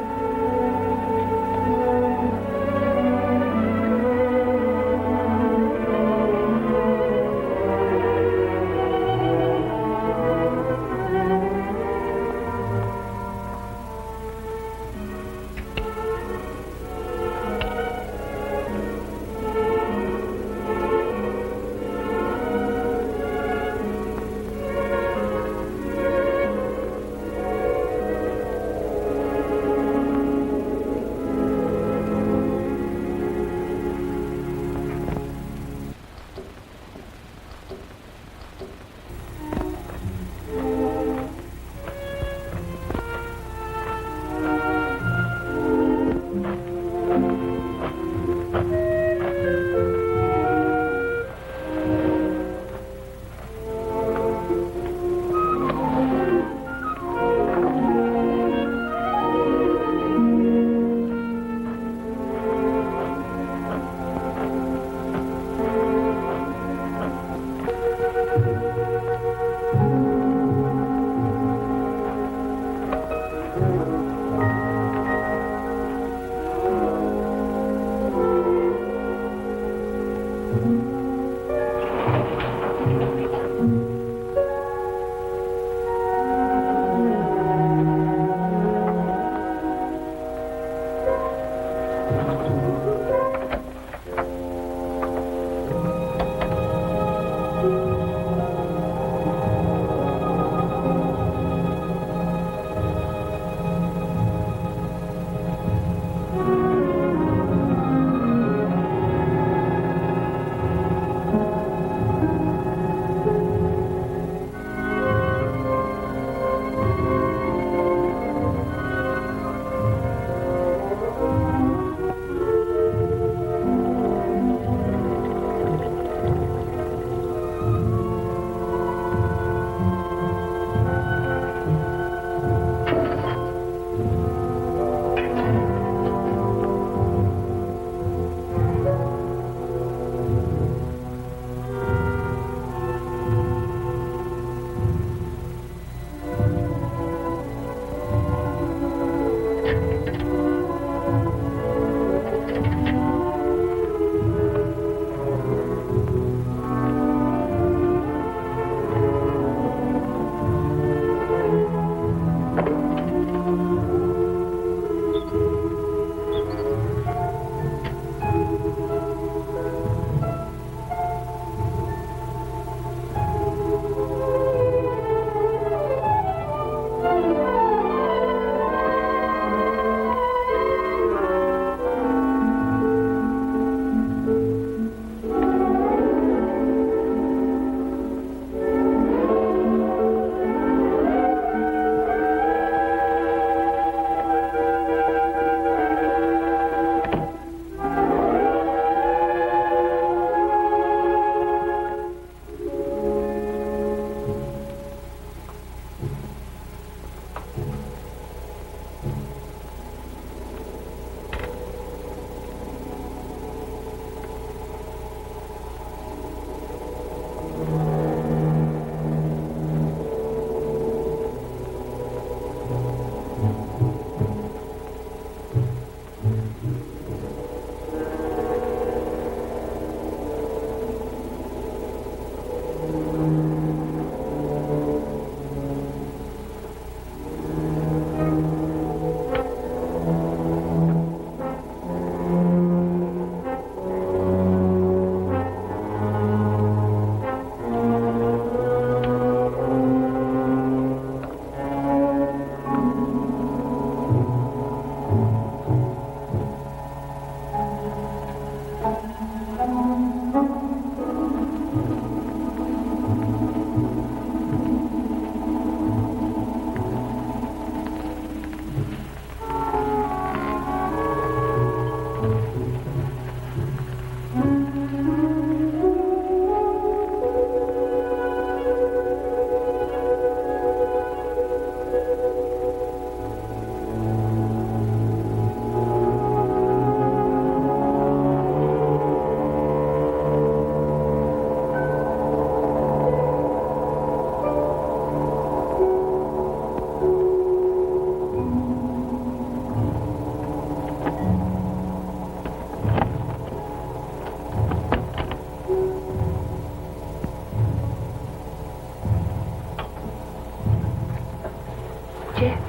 S1: Jeff.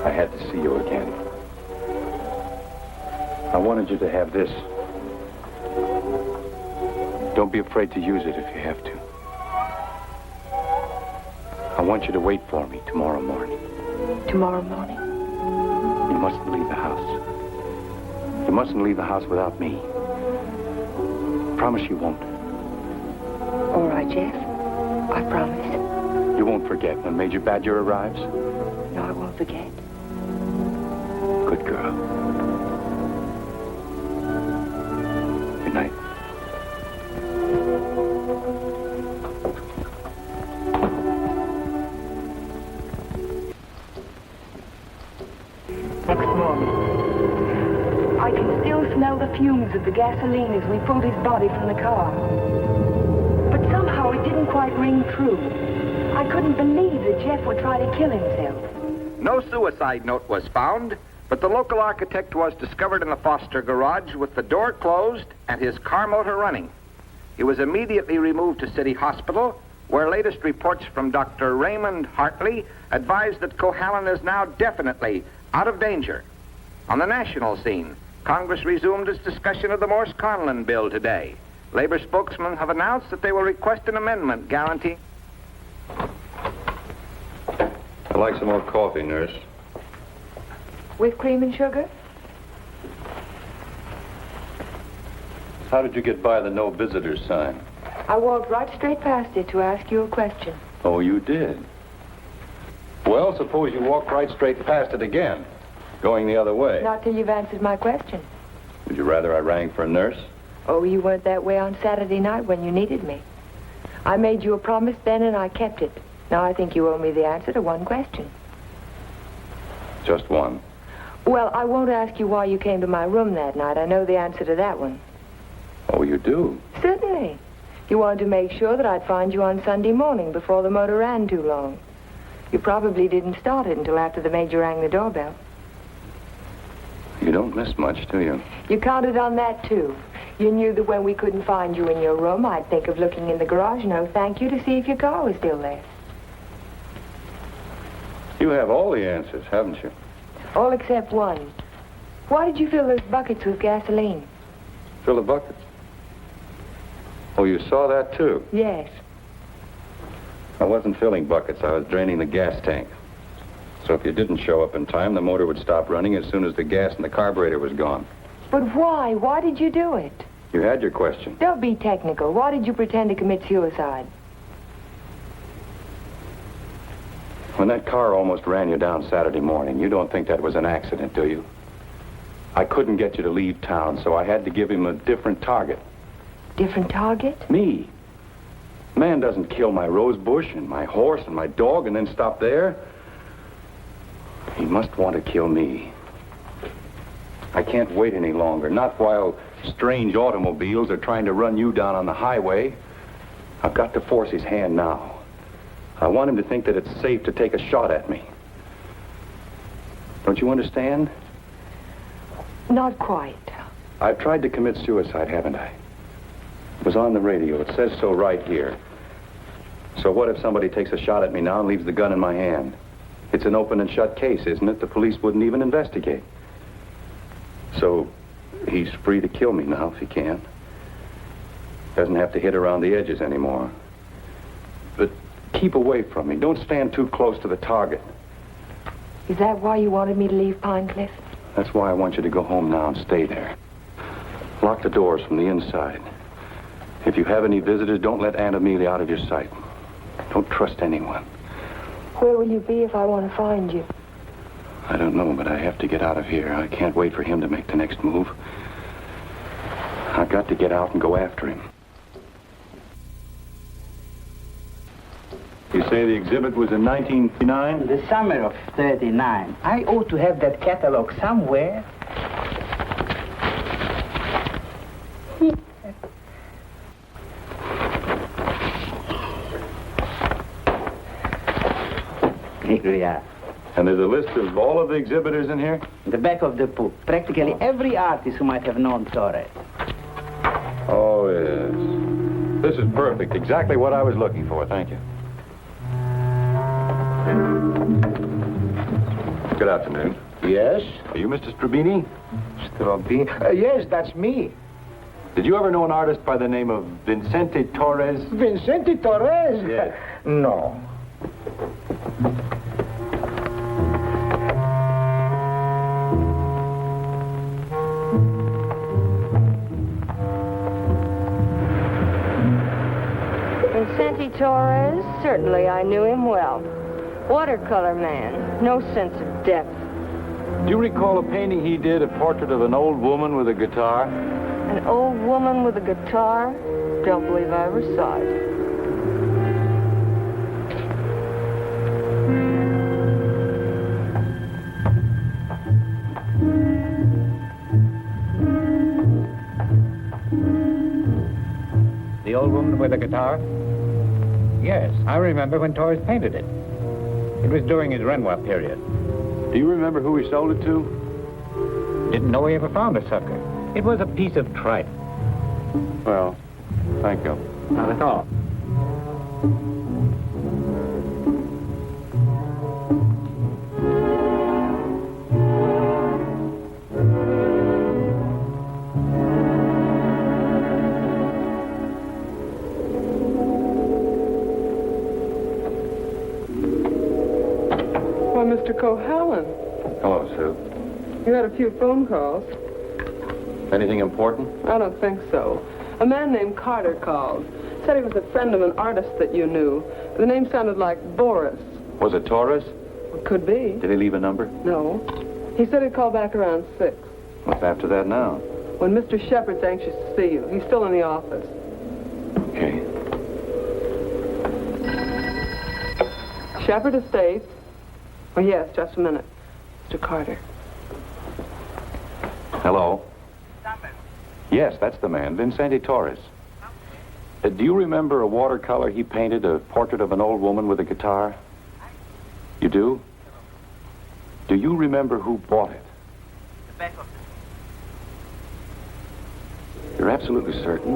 S5: I had to see you again. I wanted you to have this. Don't be afraid to use it if you have to. I want you to wait for me tomorrow morning.
S1: Tomorrow morning?
S5: You mustn't leave the house. You mustn't leave the house without me. Promise you won't.
S1: All right, Jeff. I promise.
S5: You won't forget when Major Badger arrives?
S1: No, I won't forget.
S5: Good girl. Good night.
S1: Next morning. I can still smell the fumes of the gasoline as we pulled his body from the car. But somehow it didn't quite ring true. I couldn't believe that Jeff would try to kill himself.
S13: No suicide note was found, but the local architect was discovered in the Foster garage with the door closed and his car motor running. He was immediately removed to City Hospital, where latest reports from Dr. Raymond Hartley advised that Cohalan is now definitely out of danger. On the national scene, Congress resumed its discussion of the Morse-Conlon bill today. Labor spokesmen have announced that they will request an amendment guaranteeing...
S5: I'd like some more coffee, nurse.
S1: With cream and sugar?
S5: How did you get by the no visitors sign?
S1: I walked right straight past it to ask you a question.
S5: Oh, you did? Well, suppose you walk right straight past it again, going the other way.
S1: Not till you've answered my question.
S5: Would you rather I rang for a nurse?
S1: Oh, you weren't that way on Saturday night when you needed me. I made you a promise then and I kept it. Now I think you owe me the answer to one question.
S5: Just one.
S1: Well, I won't ask you why you came to my room that night. I know the answer to that one.
S5: Oh, you do?
S1: Certainly. You wanted to make sure that I'd find you on Sunday morning before the motor ran too long. You probably didn't start it until after the major rang the doorbell.
S5: You don't miss much, do you?
S1: You counted on that, too. You knew that when we couldn't find you in your room, I'd think of looking in the garage, no thank you, to see if your car was still there.
S5: You have all the answers, haven't you?
S1: All except one. Why did you fill those buckets with gasoline?
S5: Fill the buckets? Oh, you saw that, too?
S1: Yes.
S5: I wasn't filling buckets. I was draining the gas tank. So if you didn't show up in time, the motor would stop running as soon as the gas in the carburetor was gone.
S1: But why? Why did you do it?
S5: You had your question.
S1: Don't be technical. Why did you pretend to commit suicide?
S5: When that car almost ran you down Saturday morning, you don't think that was an accident, do you? I couldn't get you to leave town, so I had to give him a different target.
S1: Different target?
S5: Me. Man doesn't kill my rose bush and my horse and my dog and then stop there. He must want to kill me. I can't wait any longer, not while strange automobiles are trying to run you down on the highway. I've got to force his hand now. I want him to think that it's safe to take a shot at me. Don't you understand?
S1: Not quite.
S5: I've tried to commit suicide, haven't I? It was on the radio. It says so right here. So what if somebody takes a shot at me now and leaves the gun in my hand? It's an open and shut case, isn't it? The police wouldn't even investigate. So he's free to kill me now if he can. Doesn't have to hit around the edges anymore. But keep away from me. Don't stand too close to the target.
S1: Is that why you wanted me to leave Pine Cliff?
S5: That's why I want you to go home now and stay there. Lock the doors from the inside. If you have any visitors, don't let Aunt Amelia out of your sight. Don't trust anyone.
S1: Where will you be if I want to find you?
S5: I don't know, but I have to get out of here. I can't wait for him to make the next move. I've got to get out and go after him. You say the exhibit was in 1939?
S11: The summer of 39. I ought to have that catalog somewhere. Here we are.
S5: And there's a list of all of the exhibitors in here?
S11: The back of the book. Practically every artist who might have known Torres.
S5: Oh, Yes. This is perfect. Exactly what I was looking for. Thank you. Good afternoon.
S13: Yes?
S5: Are you Mr. Strabini?
S13: Strabini? Yes, that's me.
S5: Did you ever know an artist by the name of Vicente Torres?
S13: Vicente Torres?
S5: Yes.
S13: No.
S1: Vicente Torres? Certainly I knew him well. Watercolor man. No sense of depth.
S5: Do you recall a painting he did, a portrait of an old woman with a guitar?
S1: An old woman with a guitar? Don't believe I ever saw it.
S14: The old woman with the guitar? Yes, I remember when Torres painted it. It was during his Renoir period.
S5: Do you remember who he sold it to?
S14: Didn't know he ever found a sucker. It was a piece of tripe.
S5: Well, thank you.
S14: Not at all.
S9: Why, Mr. Cohalan,
S5: Hello, Sue.
S9: you had a few phone calls.
S5: Anything important?
S9: I don't think so. A man named Carter called. Said he was a friend of an artist that you knew. The name sounded like Boris.
S5: Was it Torres?
S9: Could be.
S5: Did he leave a number?
S9: No. He said he'd call back around 6.
S5: What's after that now?
S9: When Mr. Shepard's anxious to see you. He's still in the office.
S5: Okay.
S9: Shepard Estates. Oh, yes, just a minute. Mr. Carter.
S5: Hello? Yes, that's the man, Vicente Torres. Do you remember a watercolor he painted, a portrait of an old woman with a guitar? You do? Do you remember who bought it? You're absolutely certain?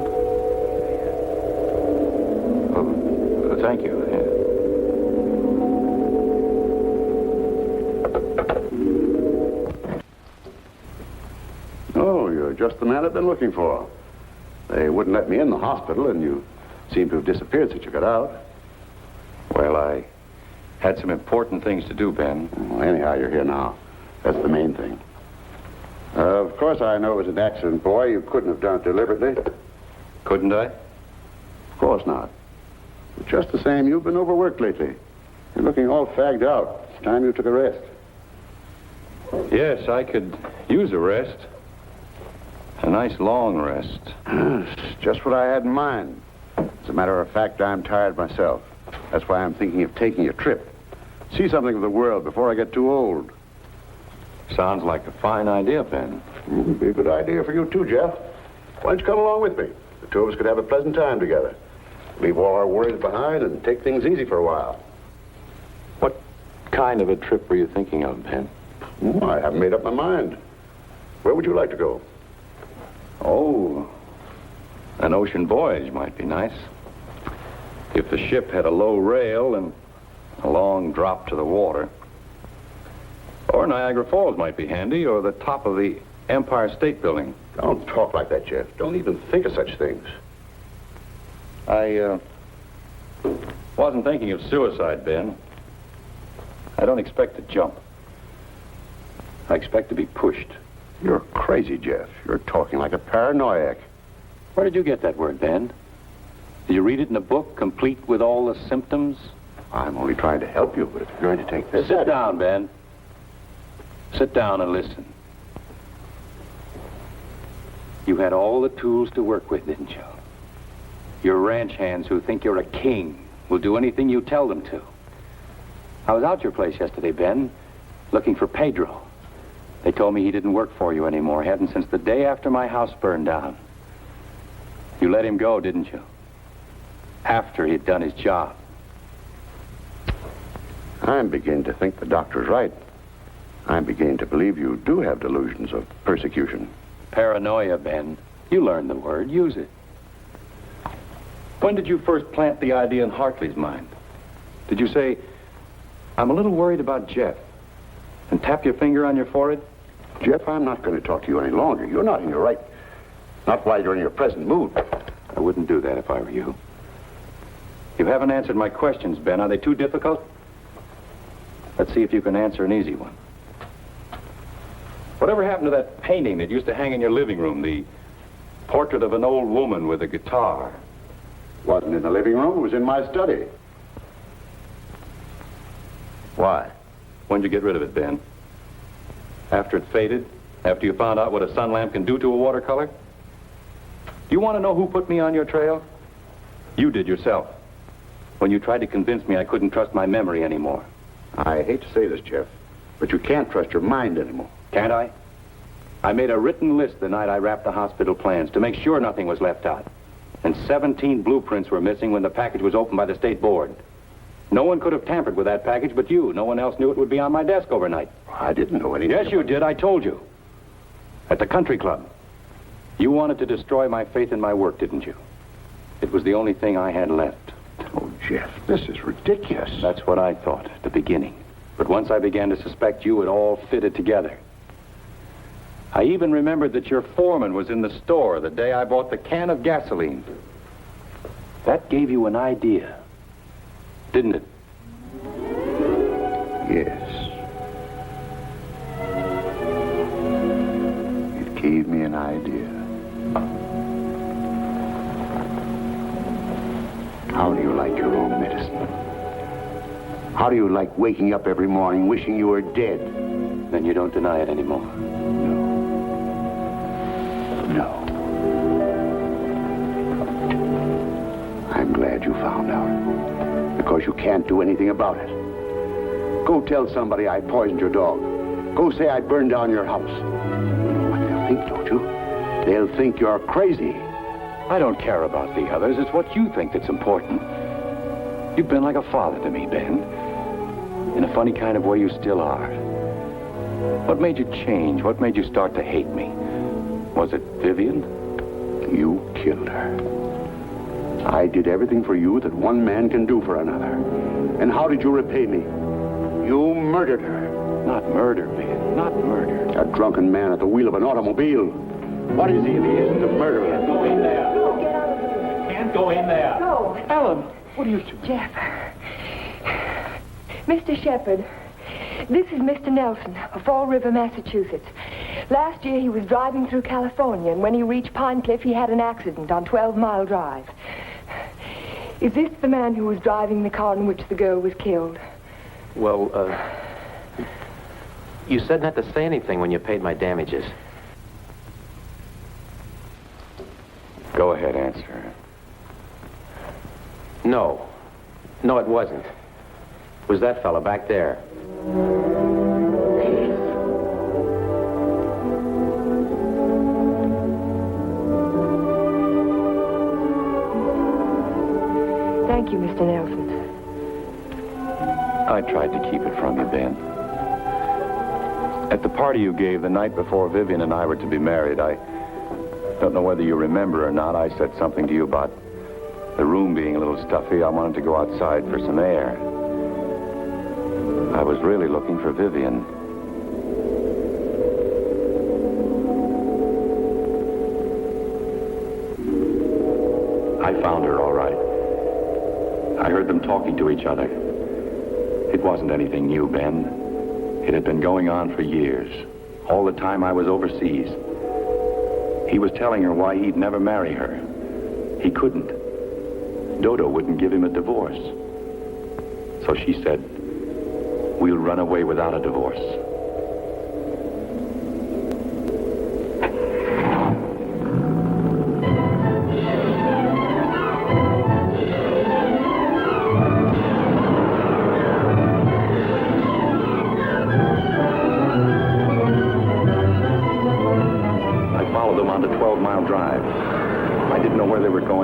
S5: Oh, thank you.
S7: Oh, you're just the man I've been looking for. They wouldn't let me in the hospital, and you seem to have disappeared since you got out.
S5: Well, I had some important things to do, Ben.
S7: Well, anyhow, you're here now. That's the main thing. Of course, I know it was an accident, boy. You couldn't have done it deliberately.
S5: Couldn't I?
S7: Of course not. But just the same, you've been overworked lately. You're looking all fagged out. It's time you took a rest.
S5: Yes, I could use a rest. A nice long rest.
S7: It's just what I had in mind. As a matter of fact, I'm tired myself. That's why I'm thinking of taking a trip. See something of the world before I get too old.
S5: Sounds like a fine idea, Ben.
S7: It'd be a good idea for you too, Jeff. Why don't you come along with me? The two of us could have a pleasant time together. Leave all our worries behind and take things easy for a while.
S5: What kind of a trip were you thinking of, Ben?
S7: Oh, I haven't made up my mind. Where would you like to go?
S5: Oh, an ocean voyage might be nice. If the ship had a low rail and a long drop to the water. Or Niagara Falls might be handy, or the top of the Empire State Building.
S7: Don't talk like that, Jeff. Don't even think of such things.
S5: I wasn't thinking of suicide, Ben. I don't expect to jump. I expect to be pushed.
S7: You're crazy, Jeff. You're talking like a paranoiac.
S5: Where did you get that word, Ben? Did you read it in a book, complete with all the symptoms?
S7: I'm only trying to help you, but if you're going to take this...
S5: Sit down, Ben. Sit down and listen. You had all the tools to work with, didn't you? Your ranch hands who think you're a king will do anything you tell them to. I was out your place yesterday, Ben, looking for Pedro. They told me he didn't work for you anymore. Hadn't since the day after my house burned down. You let him go, didn't you? After he'd done his job.
S7: I'm beginning to think the doctor's right. I'm beginning to believe you do have delusions of persecution.
S5: Paranoia, Ben. You learned the word. Use it. When did you first plant the idea in Hartley's mind? Did you say, I'm a little worried about Jeff, and tap your finger on your forehead?
S7: Jeff, I'm not going to talk to you any longer. You're not in your right. Not while you're in your present mood.
S5: I wouldn't do that if I were you. You haven't answered my questions, Ben. Are they too difficult? Let's see if you can answer an easy one. Whatever happened to that painting that used to hang in your living room, the portrait of an old woman with a guitar?
S7: Wasn't in the living room. It was in my study.
S5: Why? When'd you get rid of it, Ben? After it faded? After you found out what a sun lamp can do to a watercolor? Do you want to know who put me on your trail? You did yourself. When you tried to convince me I couldn't trust my memory anymore.
S7: I hate to say this, Jeff, but you can't trust your mind anymore.
S5: Can't I? I made a written list the night I wrapped the hospital plans to make sure nothing was left out. And 17 blueprints were missing when the package was opened by the state board. No one could have tampered with that package but you. No one else knew it would be on my desk overnight.
S7: I didn't know anything.
S5: Yes, you did. I told you. At the country club. You wanted to destroy my faith in my work, didn't you? It was the only thing I had left.
S7: Oh, Jeff, this is ridiculous.
S5: That's what I thought at the beginning. But once I began to suspect you, it all fitted together. I even remembered that your foreman was in the store the day I bought the can of gasoline. That gave you an idea, didn't it?
S7: Yes. It gave me an idea. How do you like your own medicine? How do you like waking up every morning wishing you were dead?
S5: Then you don't deny it anymore.
S7: No. I'm glad you found out. Because you can't do anything about it. Go tell somebody I poisoned your dog. Go say I burned down your house. You know what they'll think, don't you? They'll think you're crazy.
S5: I don't care about the others. It's what you think that's important. You've been like a father to me, Ben. In a funny kind of way, you still are. What made you change? What made you start to hate me? Was it Vivian?
S7: You killed her. I did everything for you that one man can do for another. And how did you repay me? You murdered her.
S5: Not murder, Ben. Not murder.
S7: A drunken man at the wheel of an automobile. What is he if he isn't a murderer?
S8: Can't go in there. Can't go in there.
S1: No.
S7: Ellen, what are you two?
S1: Jeff. Mr. Shepard, this is Mr. Nelson of Fall River, Massachusetts. Last year he was driving through California, and when he reached Pine Cliff, he had an accident on 12 Mile Drive. Is this the man who was driving the car in which the girl was killed?
S15: Well, you said not to say anything when you paid my damages.
S5: Go ahead, answer.
S15: No. No, it wasn't. It was that fella back there.
S1: Thank you, Mr. Nelson.
S5: I tried to keep it from you, Ben. At the party you gave the night before Vivian and I were to be married, I don't know whether you remember or not, I said something to you about the room being a little stuffy. I wanted to go outside for some air. I was really looking for Vivian. I found her, all right. I heard them talking to each other. It wasn't anything new, Ben. It had been going on for years, all the time I was overseas. He was telling her why he'd never marry her. He couldn't. Dodo wouldn't give him a divorce. So she said, we'll run away without a divorce.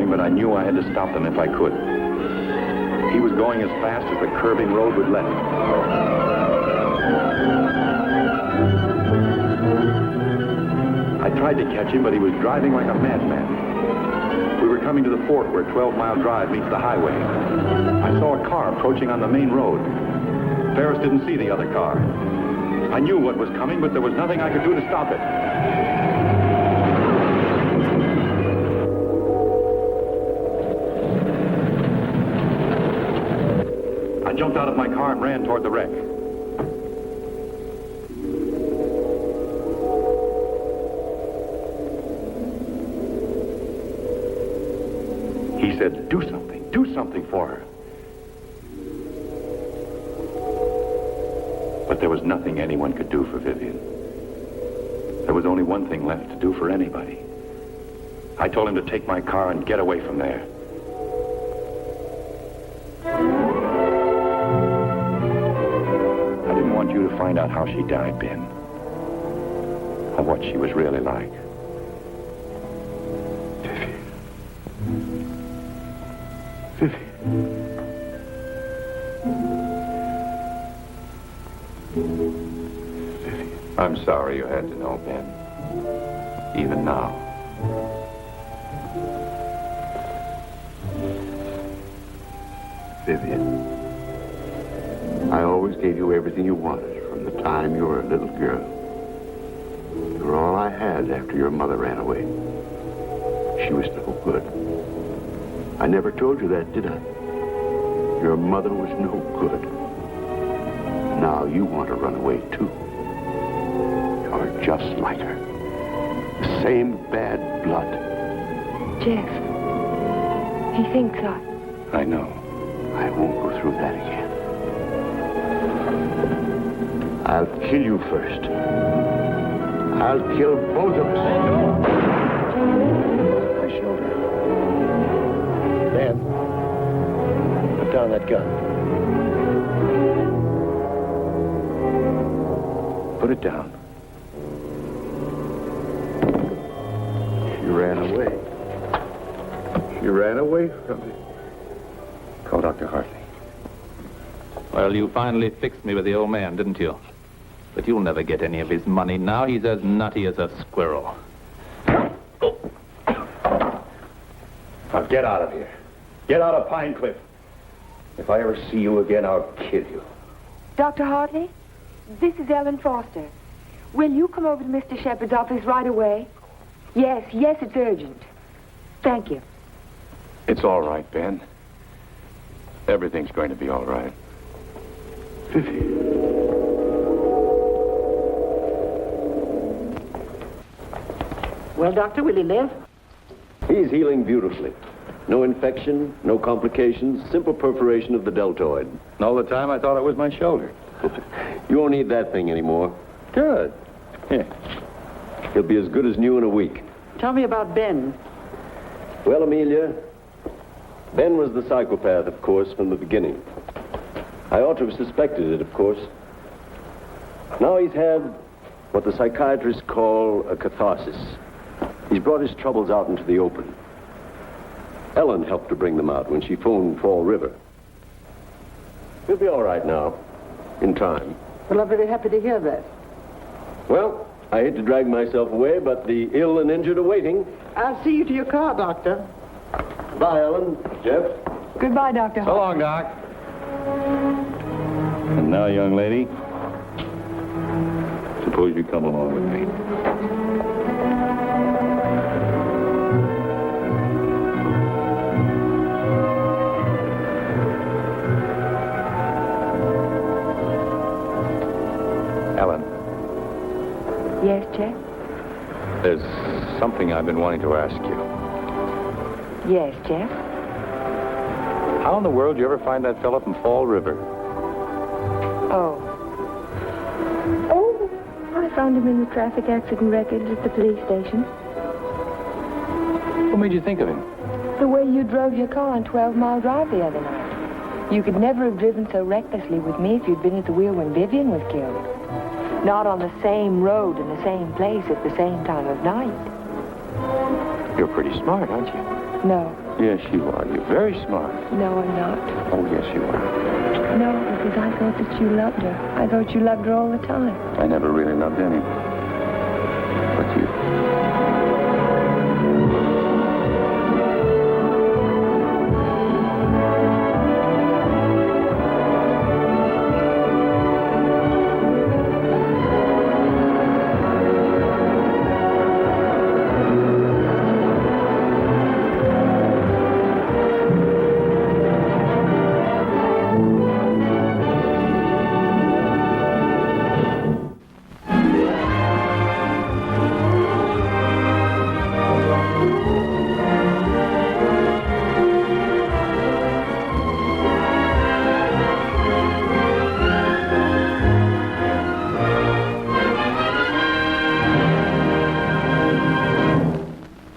S5: But I knew I had to stop them if I could. He was going as fast as the curving road would let him. I tried to catch him, but he was driving like a madman. We were coming to the fort where 12 Mile Drive meets the highway. I saw a car approaching on the main road. Ferris didn't see the other car. I knew what was coming, but there was nothing I could do to stop it. I jumped out of my car and ran toward the wreck. He said, do something for her. But there was nothing anyone could do for Vivian. There was only one thing left to do for anybody. I told him to take my car and get away from there. I didn't want you to find out how she died, Ben. Or what she was really like. I'm sorry you had to know, Ben. Even now.
S7: Vivian, I always gave you everything you wanted from the time you were a little girl. You were all I had after your mother ran away. She was no good. I never told you that, did I? Your mother was no good. Now you want to run away, too. You're just like her. The same bad blood.
S1: Jeff, he thinks
S7: I know. I won't go through that again. I'll kill you first. I'll kill both of us.
S2: My shoulder. Ben, put down that gun.
S7: Put it down. She ran away. She ran away from me.
S5: Call Dr. Hartley.
S8: Well, you finally fixed me with the old man, didn't you? But you'll never get any of his money now. He's as nutty as a squirrel.
S5: Now get out of here. Get out of Pine Cliff. If I ever see you again, I'll kill you.
S1: Dr. Hartley, this is Ellen Foster. Will you come over to Mr. Shepard's office right away? Yes, it's urgent. Thank you.
S5: It's all right, Ben. Everything's going to be all right.
S3: Well, Doctor, will he live?
S4: He's healing beautifully. No infection, no complications, simple perforation of the deltoid.
S5: And all the time I thought it was my shoulder.
S4: You won't need that thing anymore.
S5: Good. Yeah.
S4: He'll be as good as new in a week.
S3: Tell me about Ben.
S4: Well, Amelia, Ben was the psychopath, of course, from the beginning. I ought to have suspected it, of course. Now he's had what the psychiatrists call a catharsis. He's brought his troubles out into the open. Ellen helped to bring them out when she phoned Fall River. He'll be all right now, in time.
S3: Well, I'm very happy to hear that.
S4: Well, I hate to drag myself away, but the ill and injured are waiting.
S3: I'll see you to your car, Doctor.
S4: Bye, Ellen. Jeff?
S1: Goodbye, Dr.
S5: So long, Doc. And now, young lady, suppose you come along with me. Ellen.
S1: Yes, Jeff?
S5: There's something I've been wanting to ask you.
S1: Yes, Jeff?
S5: How in the world did you ever find that fellow from Fall River?
S1: Oh, I found him in the traffic accident records at the police station.
S5: What made you think of him?
S1: The way you drove your car on 12 Mile Drive the other night. You could never have driven so recklessly with me if you'd been at the wheel when Vivian was killed. Not on the same road in the same place at the same time of night.
S5: You're pretty smart, aren't you?
S1: No.
S5: Yes, you are. You're very smart.
S1: No, I'm not.
S5: Oh, yes, you are.
S1: No, because I thought that you loved her. I thought you loved her all the time.
S5: I never really loved anyone.